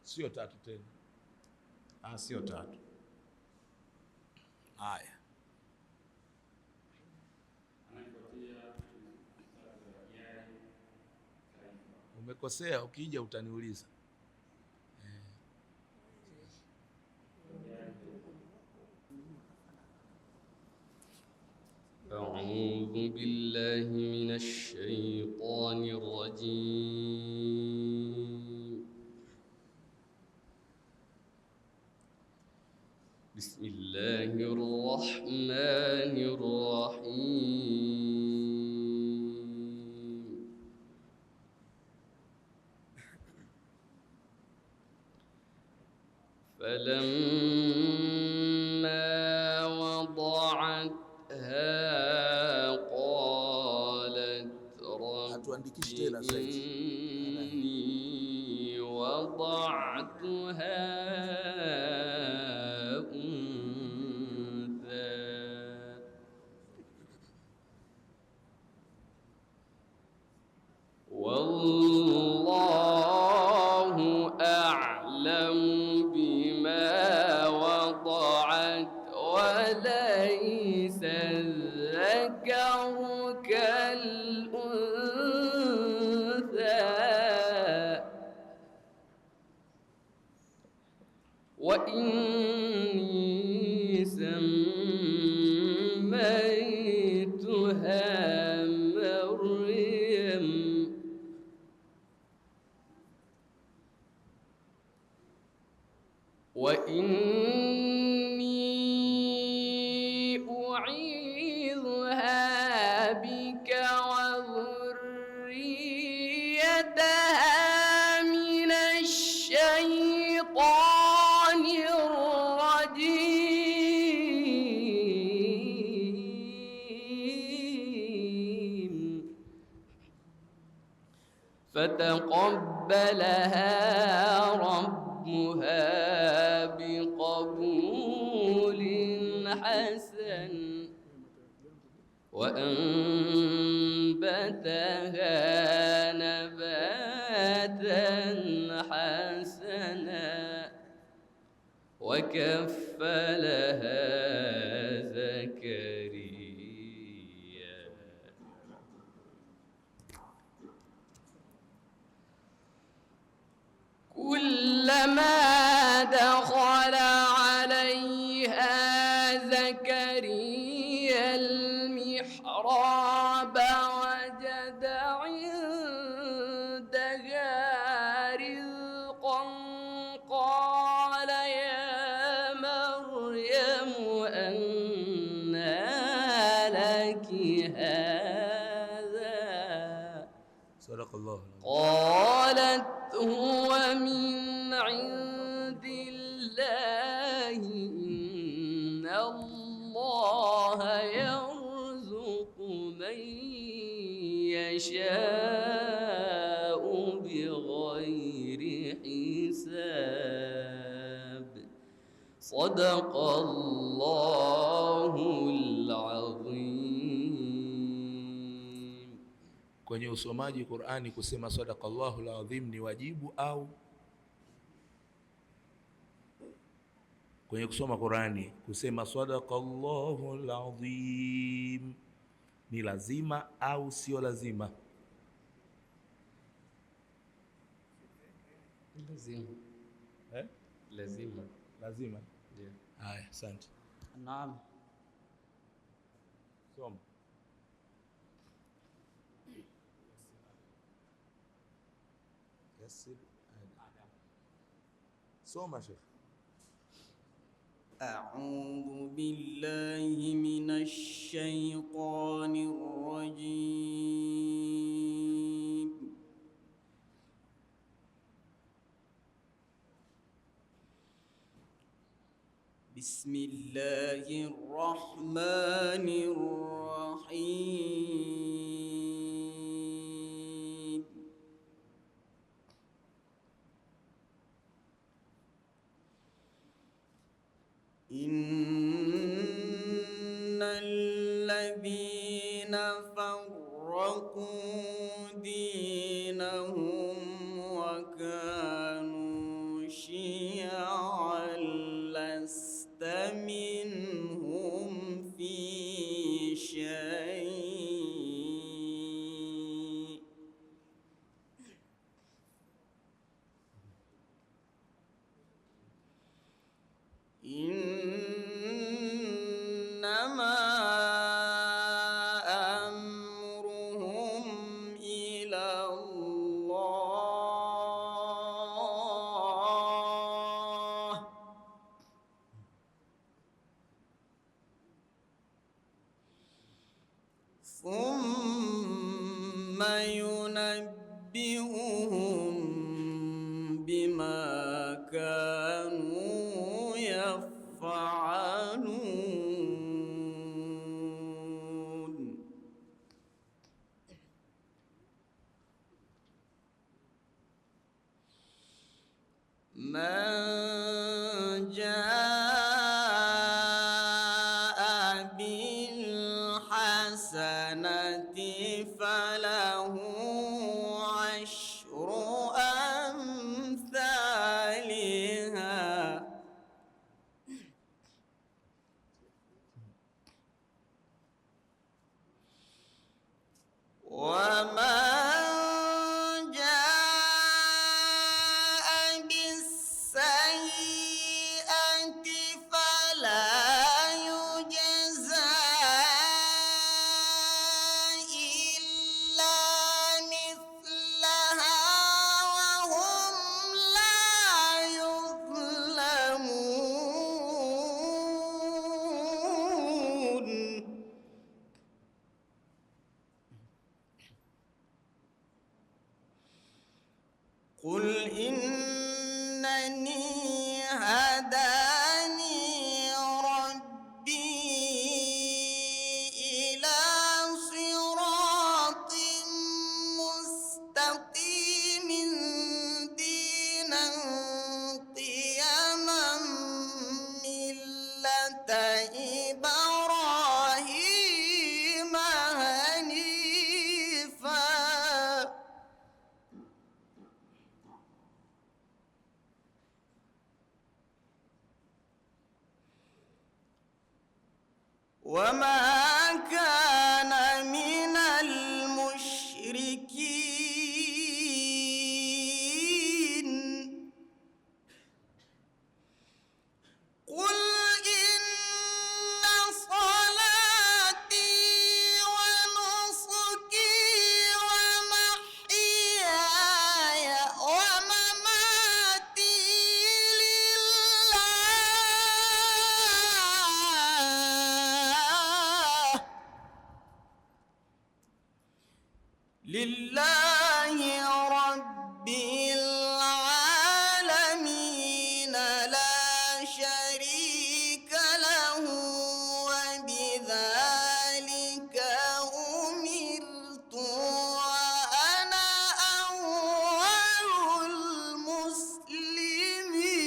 Sio 3 tena.
Sio 3.
Haya. Umekosea, ukija utaniuliza.
أعوذ بالله من الشيطان الرجيم. بسم الله الرحمن الرحيم. فلما وضعتها إني وضعتها أنثى والله أعلم بما وضعت وليس الذكر وإني سميتها مريم وإني أعيذها بك وذريتها من الشيطان الرجيم فتقبلها ربها بقبول حسن وأنبتها نباتا حسنا وكفلها زكريا كلما دخل عليها زكريا المحراب وجد عندها رزقا قال يا مريم أنى هذا
صدق الله.
قالت هو من عند الله إن الله يرزق من يشاء بغير حساب صدق الله العظيم.
Kwenye usomaji Qur'ani kusema sadaqallahu alazim ni wajibu au kwenye kusoma Qur'ani kusema sadaqallahu alazim ni lazima au sio lazima?
Lazima. Lazima.
Lazima.
Ndio.
Haya, asante.
Naam.
Soma. Soma Sheikh.
أعوذ بالله من الشيطان الرجيم. بسم الله الرحمن الرحيم. إن الذين فرقوا دينهم وكانوا شيعا لست منهم في شيء إنما أمرهم إلى الله ثم ينبئهم بما كانوا يفعلون. من جاء بالحسنة فله عشر أمثالها ومن جاء بالسيئة فلا يجزى إلا مثلها وهم لا يظلمون. قل إنني هداني ربي إلى صراط مستقيم دينا قيما ملة إبراهيم حنيفا وما كان من المشركين. قل إن صلاتي ونسكي ومحياي ومماتي لله
lillahi rabbil alamin la sharika lahu wa bidhalika umirtu wa ana awwalul muslimin.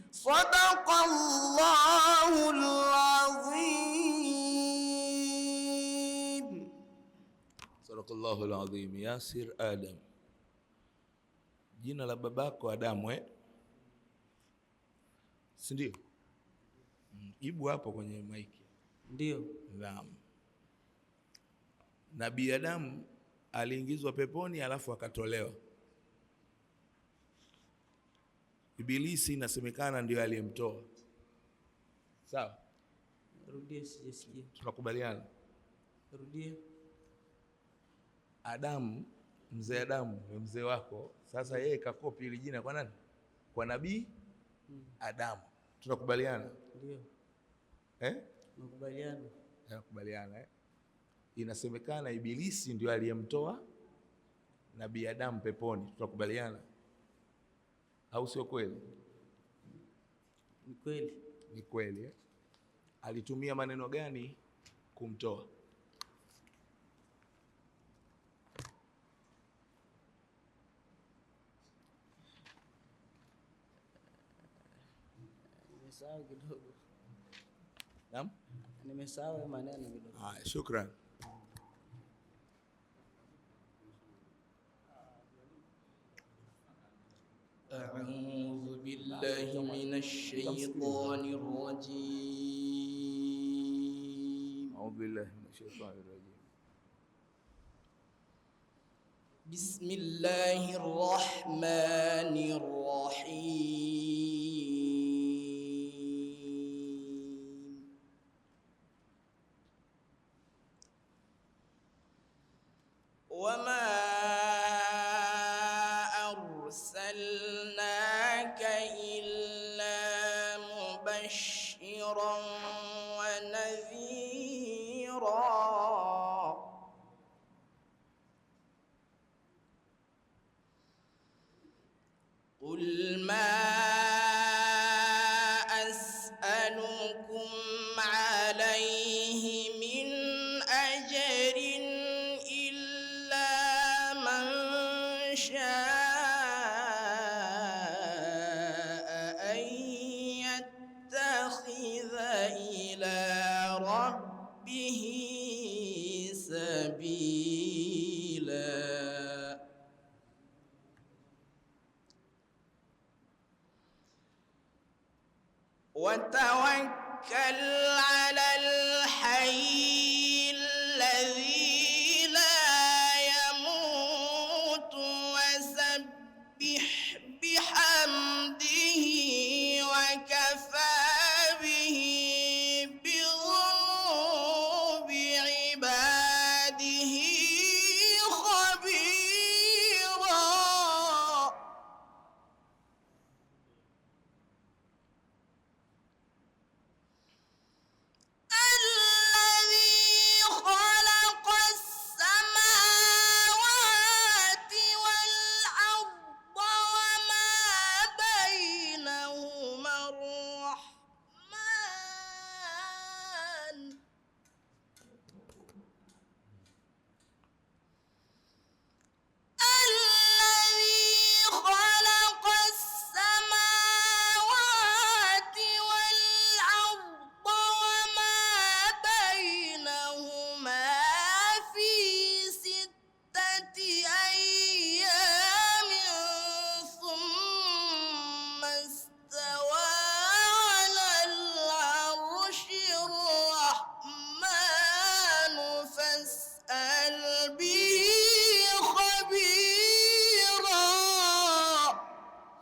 Sadaqallahul azim.
Sadaqallahul azim. Yasir Adam, jina la babako Adamu si ndio? Ibu hapo kwenye maiki.
Ndio.
Naam. Nabii Adamu aliingizwa peponi alafu akatolewa. Ibilisi inasemekana ndio aliyemtoa. Sawa?
Rudia, sijasikia.
Tunakubaliana?
Rudia.
Adamu, mzee Adamu ni mzee wako. Sasa yeye kakopi ile jina kwa nani? Kwa nabii Adamu. Tunakubaliana?
Ndio.
Tunakubaliana. Tunakubaliana. Inasemekana Ibilisi ndio aliyemtoa nabii Adamu peponi. Tunakubaliana? Au sio kweli?
Ni kweli.
Ni kweli. Alitumia maneno gani kumtoa?
Nimesahau kidogo.
Naam?
Nimesahau maneno kidogo.
Shukran.
أعوذ بالله من الشيطان الرجيم.
أعوذ بالله من الشيطان الرجيم.
بسم الله الرحمن الرحيم. وما أرسلناك إلا مبشرا ونذيرا. قل ما أسألكم عليه من أجر إلا من شاء أن يتخذ إلى ربه سبيلا. وتوكل على الحي الذي لا يموت وسبح بحمده وكفى به بذنوب عباده خبيرا.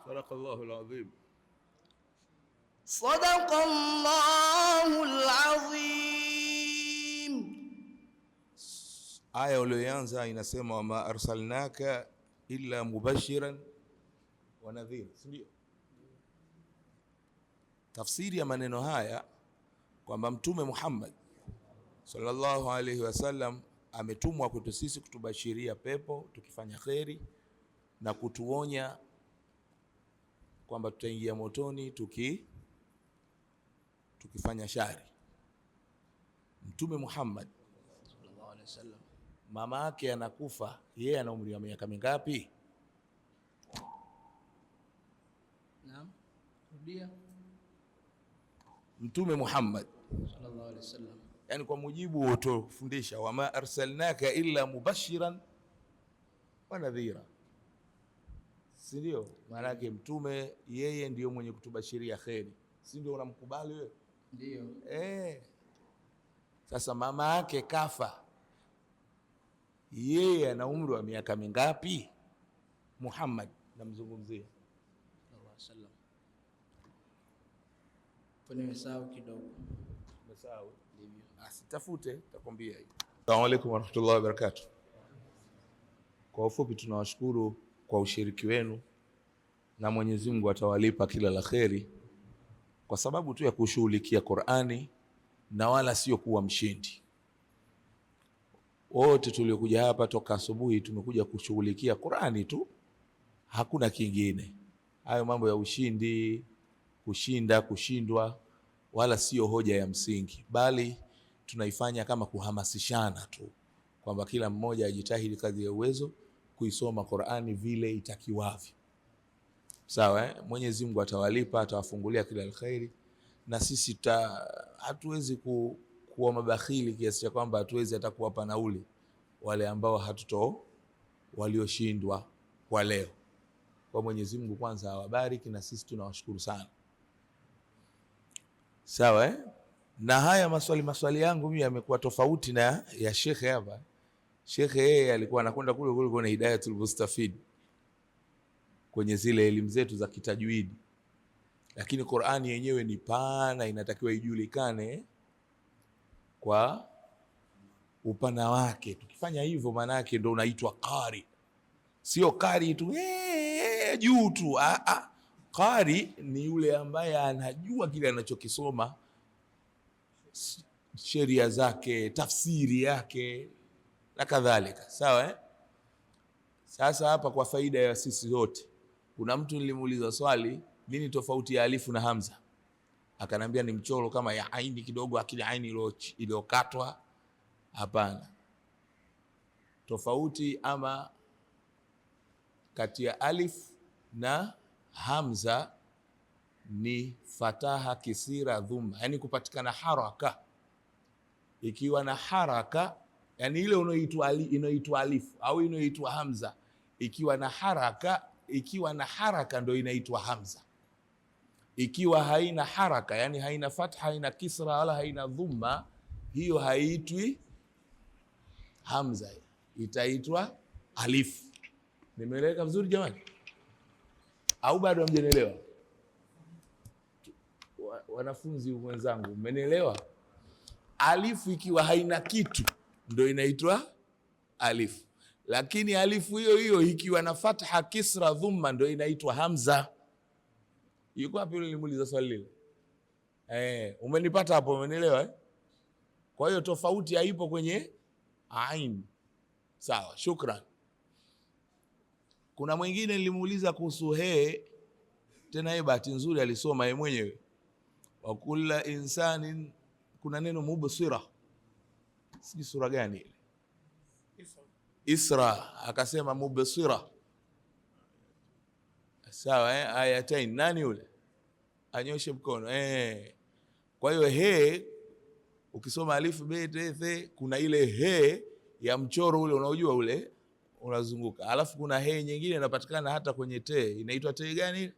Sadaqallahul azim.
Sadaqallahul azim.
Aya uliyoanza inasema wama arsalnaka illa mubashiran wa nadhir, ndio tafsiri ya maneno haya kwamba Mtume Muhammad sallallahu alaihi wasallam ametumwa kwetu sisi kutubashiria pepo tukifanya kheri na kutuonya kwamba tutaingia motoni tukifanya shari. Mtume Muhammad sallallahu alaihi wasallam mama yake anakufa, yeye ana umri wa miaka mingapi?
Naam, rudia.
Mtume Muhammad
Sallallahu alaihi wasallam,
yani kwa mujibu utofundisha, wama arsalnaka illa mubashiran wa nadhira, si ndio? Maana yake mtume yeye ndiyo mwenye kutubashiria kheri, si ndio? Unamkubali wewe?
ndio.
Sasa mama yake kafa, yeye ana umri wa miaka mingapi? Muhammad namzungumzia
sallallahu alaihi wasallam. Nimesahau kidogo.
Umesahau? Ndivyo. Asitafute, takwambia hiyo. Asalamu alaykum warahmatullahi wabarakatuh. Kwa ufupi tunawashukuru kwa ushiriki wenu na Mwenyezi Mungu atawalipa kila la kheri kwa sababu tu ya kushughulikia Qur'ani na wala sio kuwa mshindi. Wote tuliokuja hapa toka asubuhi tumekuja kushughulikia Qur'ani tu, hakuna kingine. Hayo mambo ya ushindi, kushinda, kushindwa wala sio hoja ya msingi, bali tunaifanya kama kuhamasishana tu kwamba kila mmoja ajitahidi kadri ya uwezo kuisoma Qur'ani vile itakiwavyo. Sawa, Mwenyezi Mungu atawalipa, atawafungulia kila alkhairi, na sisi hatuwezi kuwa mabakhili kiasi cha kwamba hatuwezi hata kuwapa nauli wale ambao walioshindwa kwa leo. Kwa Mwenyezi Mungu kwanza awabariki, na sisi tunawashukuru sana. Sawa, na haya maswali yangu mimi yamekuwa tofauti na ya shekhe hapa. Shekhe yeye alikuwa anakwenda kule kwenye Hidayatul Mustafid, kwenye zile elimu zetu za kitajwidi, lakini Qur'ani yenyewe ni pana, inatakiwa ijulikane kwa upana wake. Tukifanya hivyo maana yake ndio unaitwa qari, sio qari tu juu tu. Qari ni yule ambaye anajua kile anachokisoma, sheria zake, tafsiri yake na kadhalika. Sawa, Sasa hapa kwa faida ya sisi wote, kuna mtu nilimuuliza swali, nini tofauti ya alifu na hamza? Akanambia ni mchoro kama ya aini kidogo, akili aini iliyokatwa. Hapana, tofauti ama kati ya alif na hamza ni fataha, kisira, dhumma, yani kupatikana haraka. Ikiwa na haraka, yani ile inaitwa alif au inaitwa hamza, ikiwa na haraka ndio inaitwa hamza. Ikiwa haina haraka, yani haina fatha, haina kisra wala haina dhumma, hiyo haitwi hamza, itaitwa alif. Nimeeleweka vizuri jamani? Au bado hamjanielewa? Wanafunzi wenzangu, mmenielewa? Alifu ikiwa haina kitu ndio inaitwa alifu, lakini alifu hiyo hiyo ikiwa na fatha, kisra, dhumma ndio inaitwa hamza. Yuko wapi yule nilimuuliza swali lile? Umenipata hapo, umenielewa? Kwa hiyo tofauti haipo kwenye ain. Sawa, shukran. Kuna mwingine nilimuuliza kuhusu he, tena yeye bahati nzuri alisoma yeye mwenyewe. Wa kullu insanin, kuna neno mubsira, sijui sura gani ile, Isra, akasema mubsira. Sawa, ayatain. Nani yule? Anyoshe mkono. Kwa hiyo he, ukisoma alifu be te the, kuna ile he ya mchoro ule unaojua ule unazunguka, alafu kuna he nyingine inapatikana hata kwenye te. Inaitwa te gani?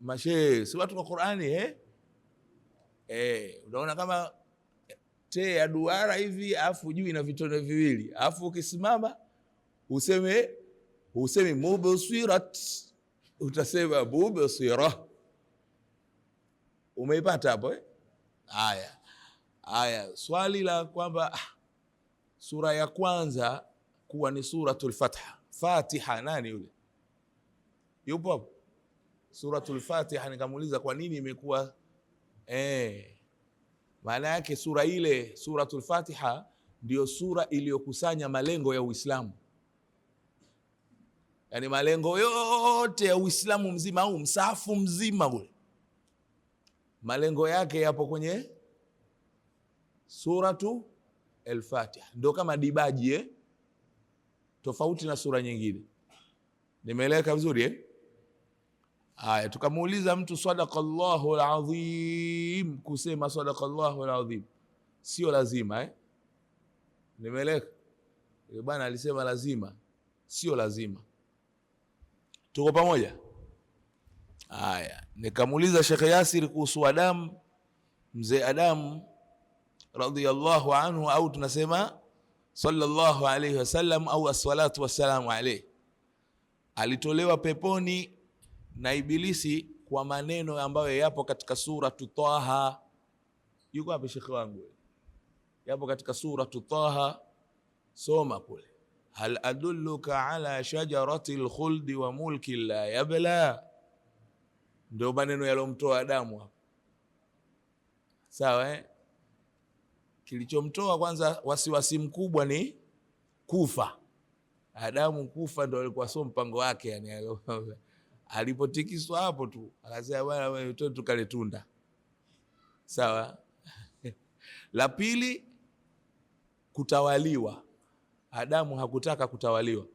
Mashe, si watu wa Qur'ani unaona kama te ya duara hivi, afu juu ina vitone viwili, afu ukisimama useme mubsirat, utasema mubsira. Umeipata hapo? Haya, swali la kwamba sura ya kwanza kuwa ni suratul Fatiha, nani yule? Yupo hapo? Suratul Fatiha, nikamuuliza kwa nini imekuwa Maana yake sura ile, Suratul Fatiha, ndio sura iliyokusanya malengo ya Uislamu. Yani malengo yote ya Uislamu mzima au msahafu mzima ule, malengo yake yapo kwenye Suratu al-Fatiha. Ndio kama dibaji tofauti na sura nyingine. Nimeeleka vizuri Haya, tukamuuliza mtu sadaqallahu alazim, kusema sadaqallahu alazim sio lazima Nimeeleka. Bwana alisema lazima, sio lazima. Tuko pamoja? Haya, nikamuuliza Sheikh Yasir kuhusu Adam, mzee Adam radhiyallahu anhu, au tunasema sallallahu alayhi wasallam au as-salatu wassalamu alayhi. Alitolewa peponi na Ibilisi kwa maneno ambayo yapo katika suratu Taha. Yuko wapi Sheikh wangu? Yapo katika suratu Taha, soma kule. Hal adulluka ala shajaratil khuldi wa mulki la yabla. Ndio maneno yalomtoa Adamu hapo. Sawa Kilichomtoa kwanza wasiwasi mkubwa ni kufa. Adamu kufa ndio alikuwa sio mpango wake, yani alipotikiswa hapo tu akasema bwana wewe tukale tunda. Sawa. La pili, kutawaliwa. Adamu hakutaka kutawaliwa,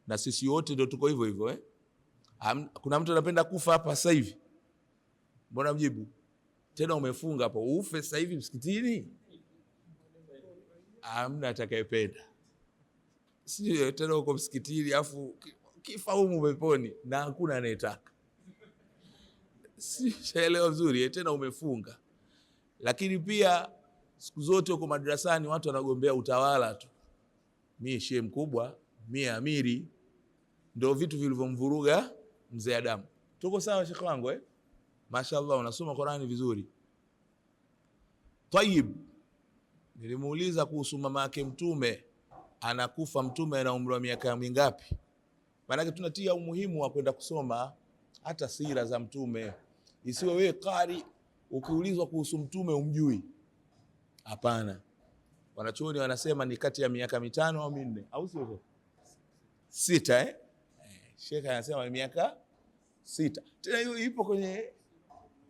na sisi wote ndio tuko hivyo hivyo Kuna mtu anapenda kufa hapa sasa hivi? Mbona mjibu? Tena umefunga hapo ufe sasa hivi msikitini? Hamna atakayependa. Sio tena uko msikitini afu kifa humu peponi, na hakuna anayetaka. Si shaelewa vizuri tena umefunga. Lakini pia siku zote uko madrasani watu wanagombea utawala tu. Mimi shehe mkubwa, mimi amiri. Ndio vitu vilivyomvuruga mzee Adamu. Tuko sawa Sheikh wangu Mashaallah unasoma Qur'ani vizuri. Tayib. Nilimuuliza kuhusu mama yake Mtume, anakufa Mtume ana umri wa miaka mingapi? Maana tunatia umuhimu wa kwenda kusoma hata sira za Mtume. Isiwe wewe qari ukiulizwa kuhusu Mtume umjui. Hapana. Wanachuoni wanasema ni kati ya miaka 5 au 4 au sio? 6 Sheikh anasema ni miaka 6. Tena hiyo ipo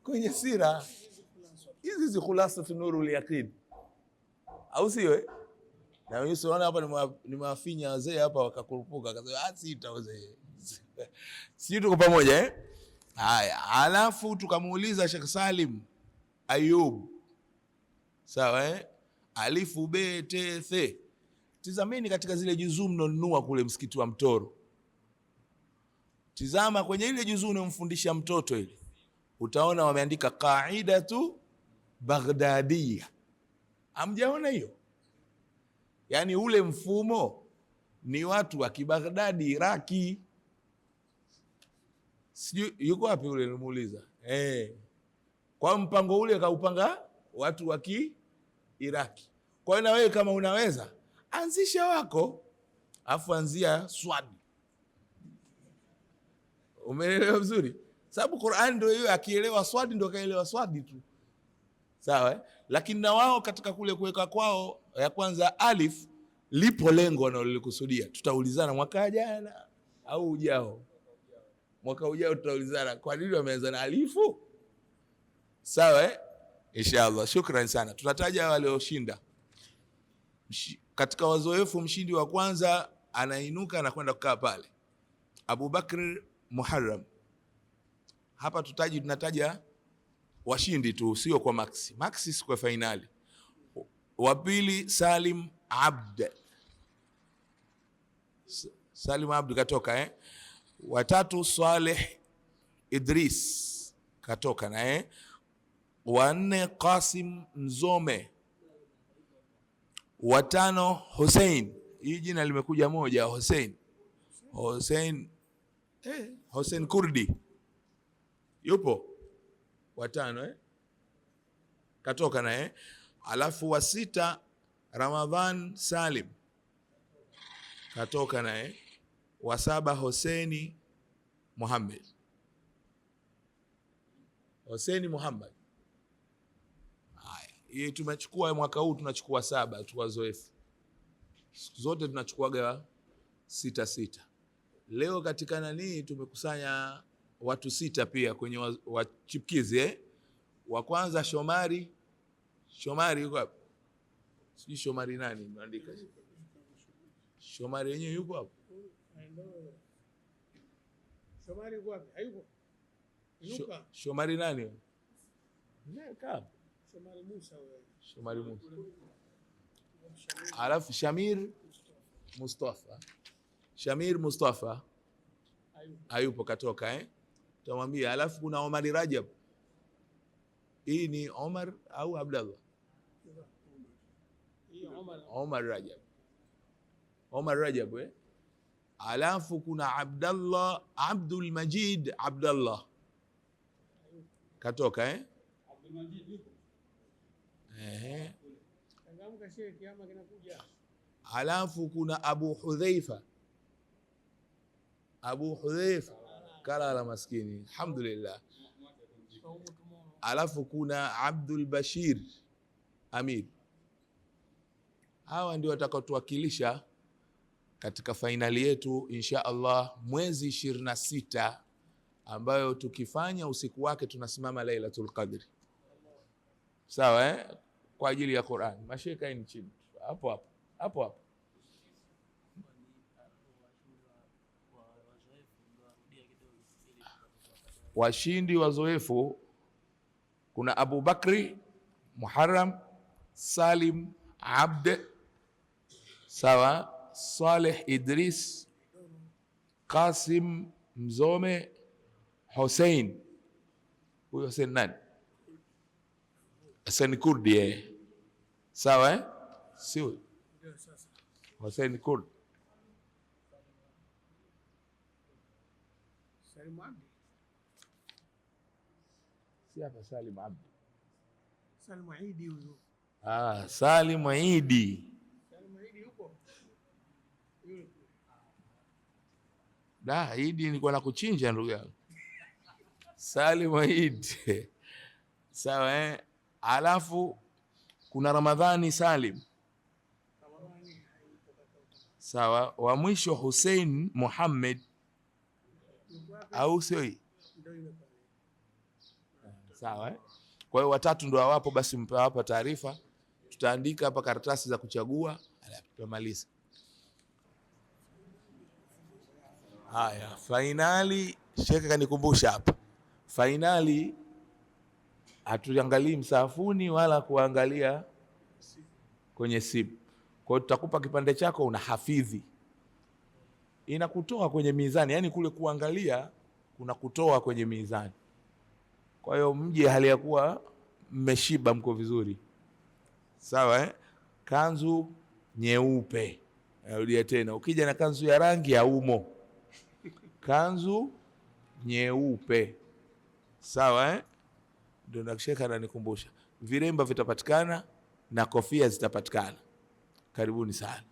kwenye sira. Hizi khulasa nurul yaqin. Au sio Na wewe unaona hapa nimewafinya wazee hapa wakakurupuka akasema 6 wazee. Sisi tuko pamoja Haya, alafu tukamuuliza Sheikh Salim Ayub. Sawa Alifu be te the. Tizameni katika zile juzuu mnonunua kule msikiti wa Mtoro. Tizama kwenye ile juzuu unamfundisha mtoto ile. Utaona wameandika qaidatu Baghdadiyya. Hamjaona hiyo? Yaani ule mfumo ni watu wa Kibaghdadi Iraki. Yuko wapi ule nimuuliza? Kwa mpango ule kaupanga watu wa Iraki. Kwa hiyo na wewe kama unaweza anzisha wako, afu anzia Swadi. Umeelewa vizuri? Sababu Qur'an ndio hiyo, akielewa Swadi ndio kaelewa Swadi tu. Sawa Lakini na wao katika kule kuweka kwao ya kwanza alif lipo lengo wanalolikusudia. Tutaulizana mwaka jana au ujao. Mwaka ujao tutaulizana kwa nini wameanza na alifu. Sawa Inshallah. Shukran sana. Tunataja walioshinda. Katika wazoefu mshindi wa kwanza anainuka na kwenda kukaa pale. Abu Bakr Muharram. Hapa tunataja washindi tu, sio kwa maxi. Maxi si kwa finali. Wa pili Salim Abd. Salim Abd katoka Wa tatu Saleh Idris katoka na Wa nne Qasim Mzome. Wa tano Hussein. Hii jina limekuja moja Hussein. Hussein Kurdi. Yupo? Wa tano katoka na Alafu wa sita Ramadhan Salim katoka na Wa saba Hussein Muhammad. Hussein Muhammad. Haya, Hii tumechukua mwaka huu tunachukua 7 tu wazoefu. Siku zote tunachukuaga 6. Leo katika nani tumekusanya watu 6 pia kwenye wachipkizi Wa kwanza Shomari yuko hapo. Sijui Shomari nani unaandika. Shomari yenyewe yuko hapo.
Shomari yuko wapi? Hayupo. Inuka.
Shomari nani? Neka.
Shomari Musa wewe.
Shomari Musa. Alafu Shamir Mustafa hayupo, katoka Tamwambia. Alafu kuna Omar Rajab. Hii ni Omar au Abdallah? Omar Rajab. Alafu kuna Abdul Majid Abdallah katoka Abdul Majid yuko. Tangamka shehe, kiama kinakuja. Alafu kuna Abu Hudhaifa Kalala maskini, alhamdulillah. Alafu kuna Abdul Bashir Amir. Hawa ndio watakaotuwakilisha katika fainali yetu insha Allah mwezi 26, ambayo tukifanya usiku wake tunasimama Lailatul Qadri. Sawa kwa ajili ya Qur'an. Masheka ni chini hapo. Washindi wazoefu kuna Abu Bakri Muharram, Salim Abd, sawa, Saleh Idris, Qasim Mzome, Hussein. Huyo Hussein nani? Hussein Kurdi sawa sio? Hussein Kurdi.
Salim Abdi.
Si hapa Salim Abdi.
Salim Aidi huyo.
Salim Aidi.
Salim Aidi yuko.
Idi nilikuwa nakuchinja ndugu yangu. Salim Aidi. Sawa Alafu kuna Ramadhani Salim. Sawa, wa mwisho Hussein Muhammad au sio? Sawa Kwa hiyo watatu ndio hawapo, basi mpawapa taarifa, tutaandika hapa karatasi za kuchagua, alafu tutamaliza. Haya, fainali, shekhe kanikumbusha hapa. Fainali hatuangalii msafuni wala kuangalia kwenye simu. Kwa hiyo tutakupa kipande chako unahafidhi. Inakutoa kwenye mizani, yani kule kuangalia kuna kutoa kwenye mizani. Kwa hiyo mje hali ya kuwa mmeshiba, mko vizuri. Sawa Kanzu nyeupe. Narudia tena, ukija na kanzu ya rangi ya umo. Kanzu nyeupe. Sawa Ndio nakisheka na nikumbusha. Viremba vitapatikana na kofia zitapatikana. Karibuni sana.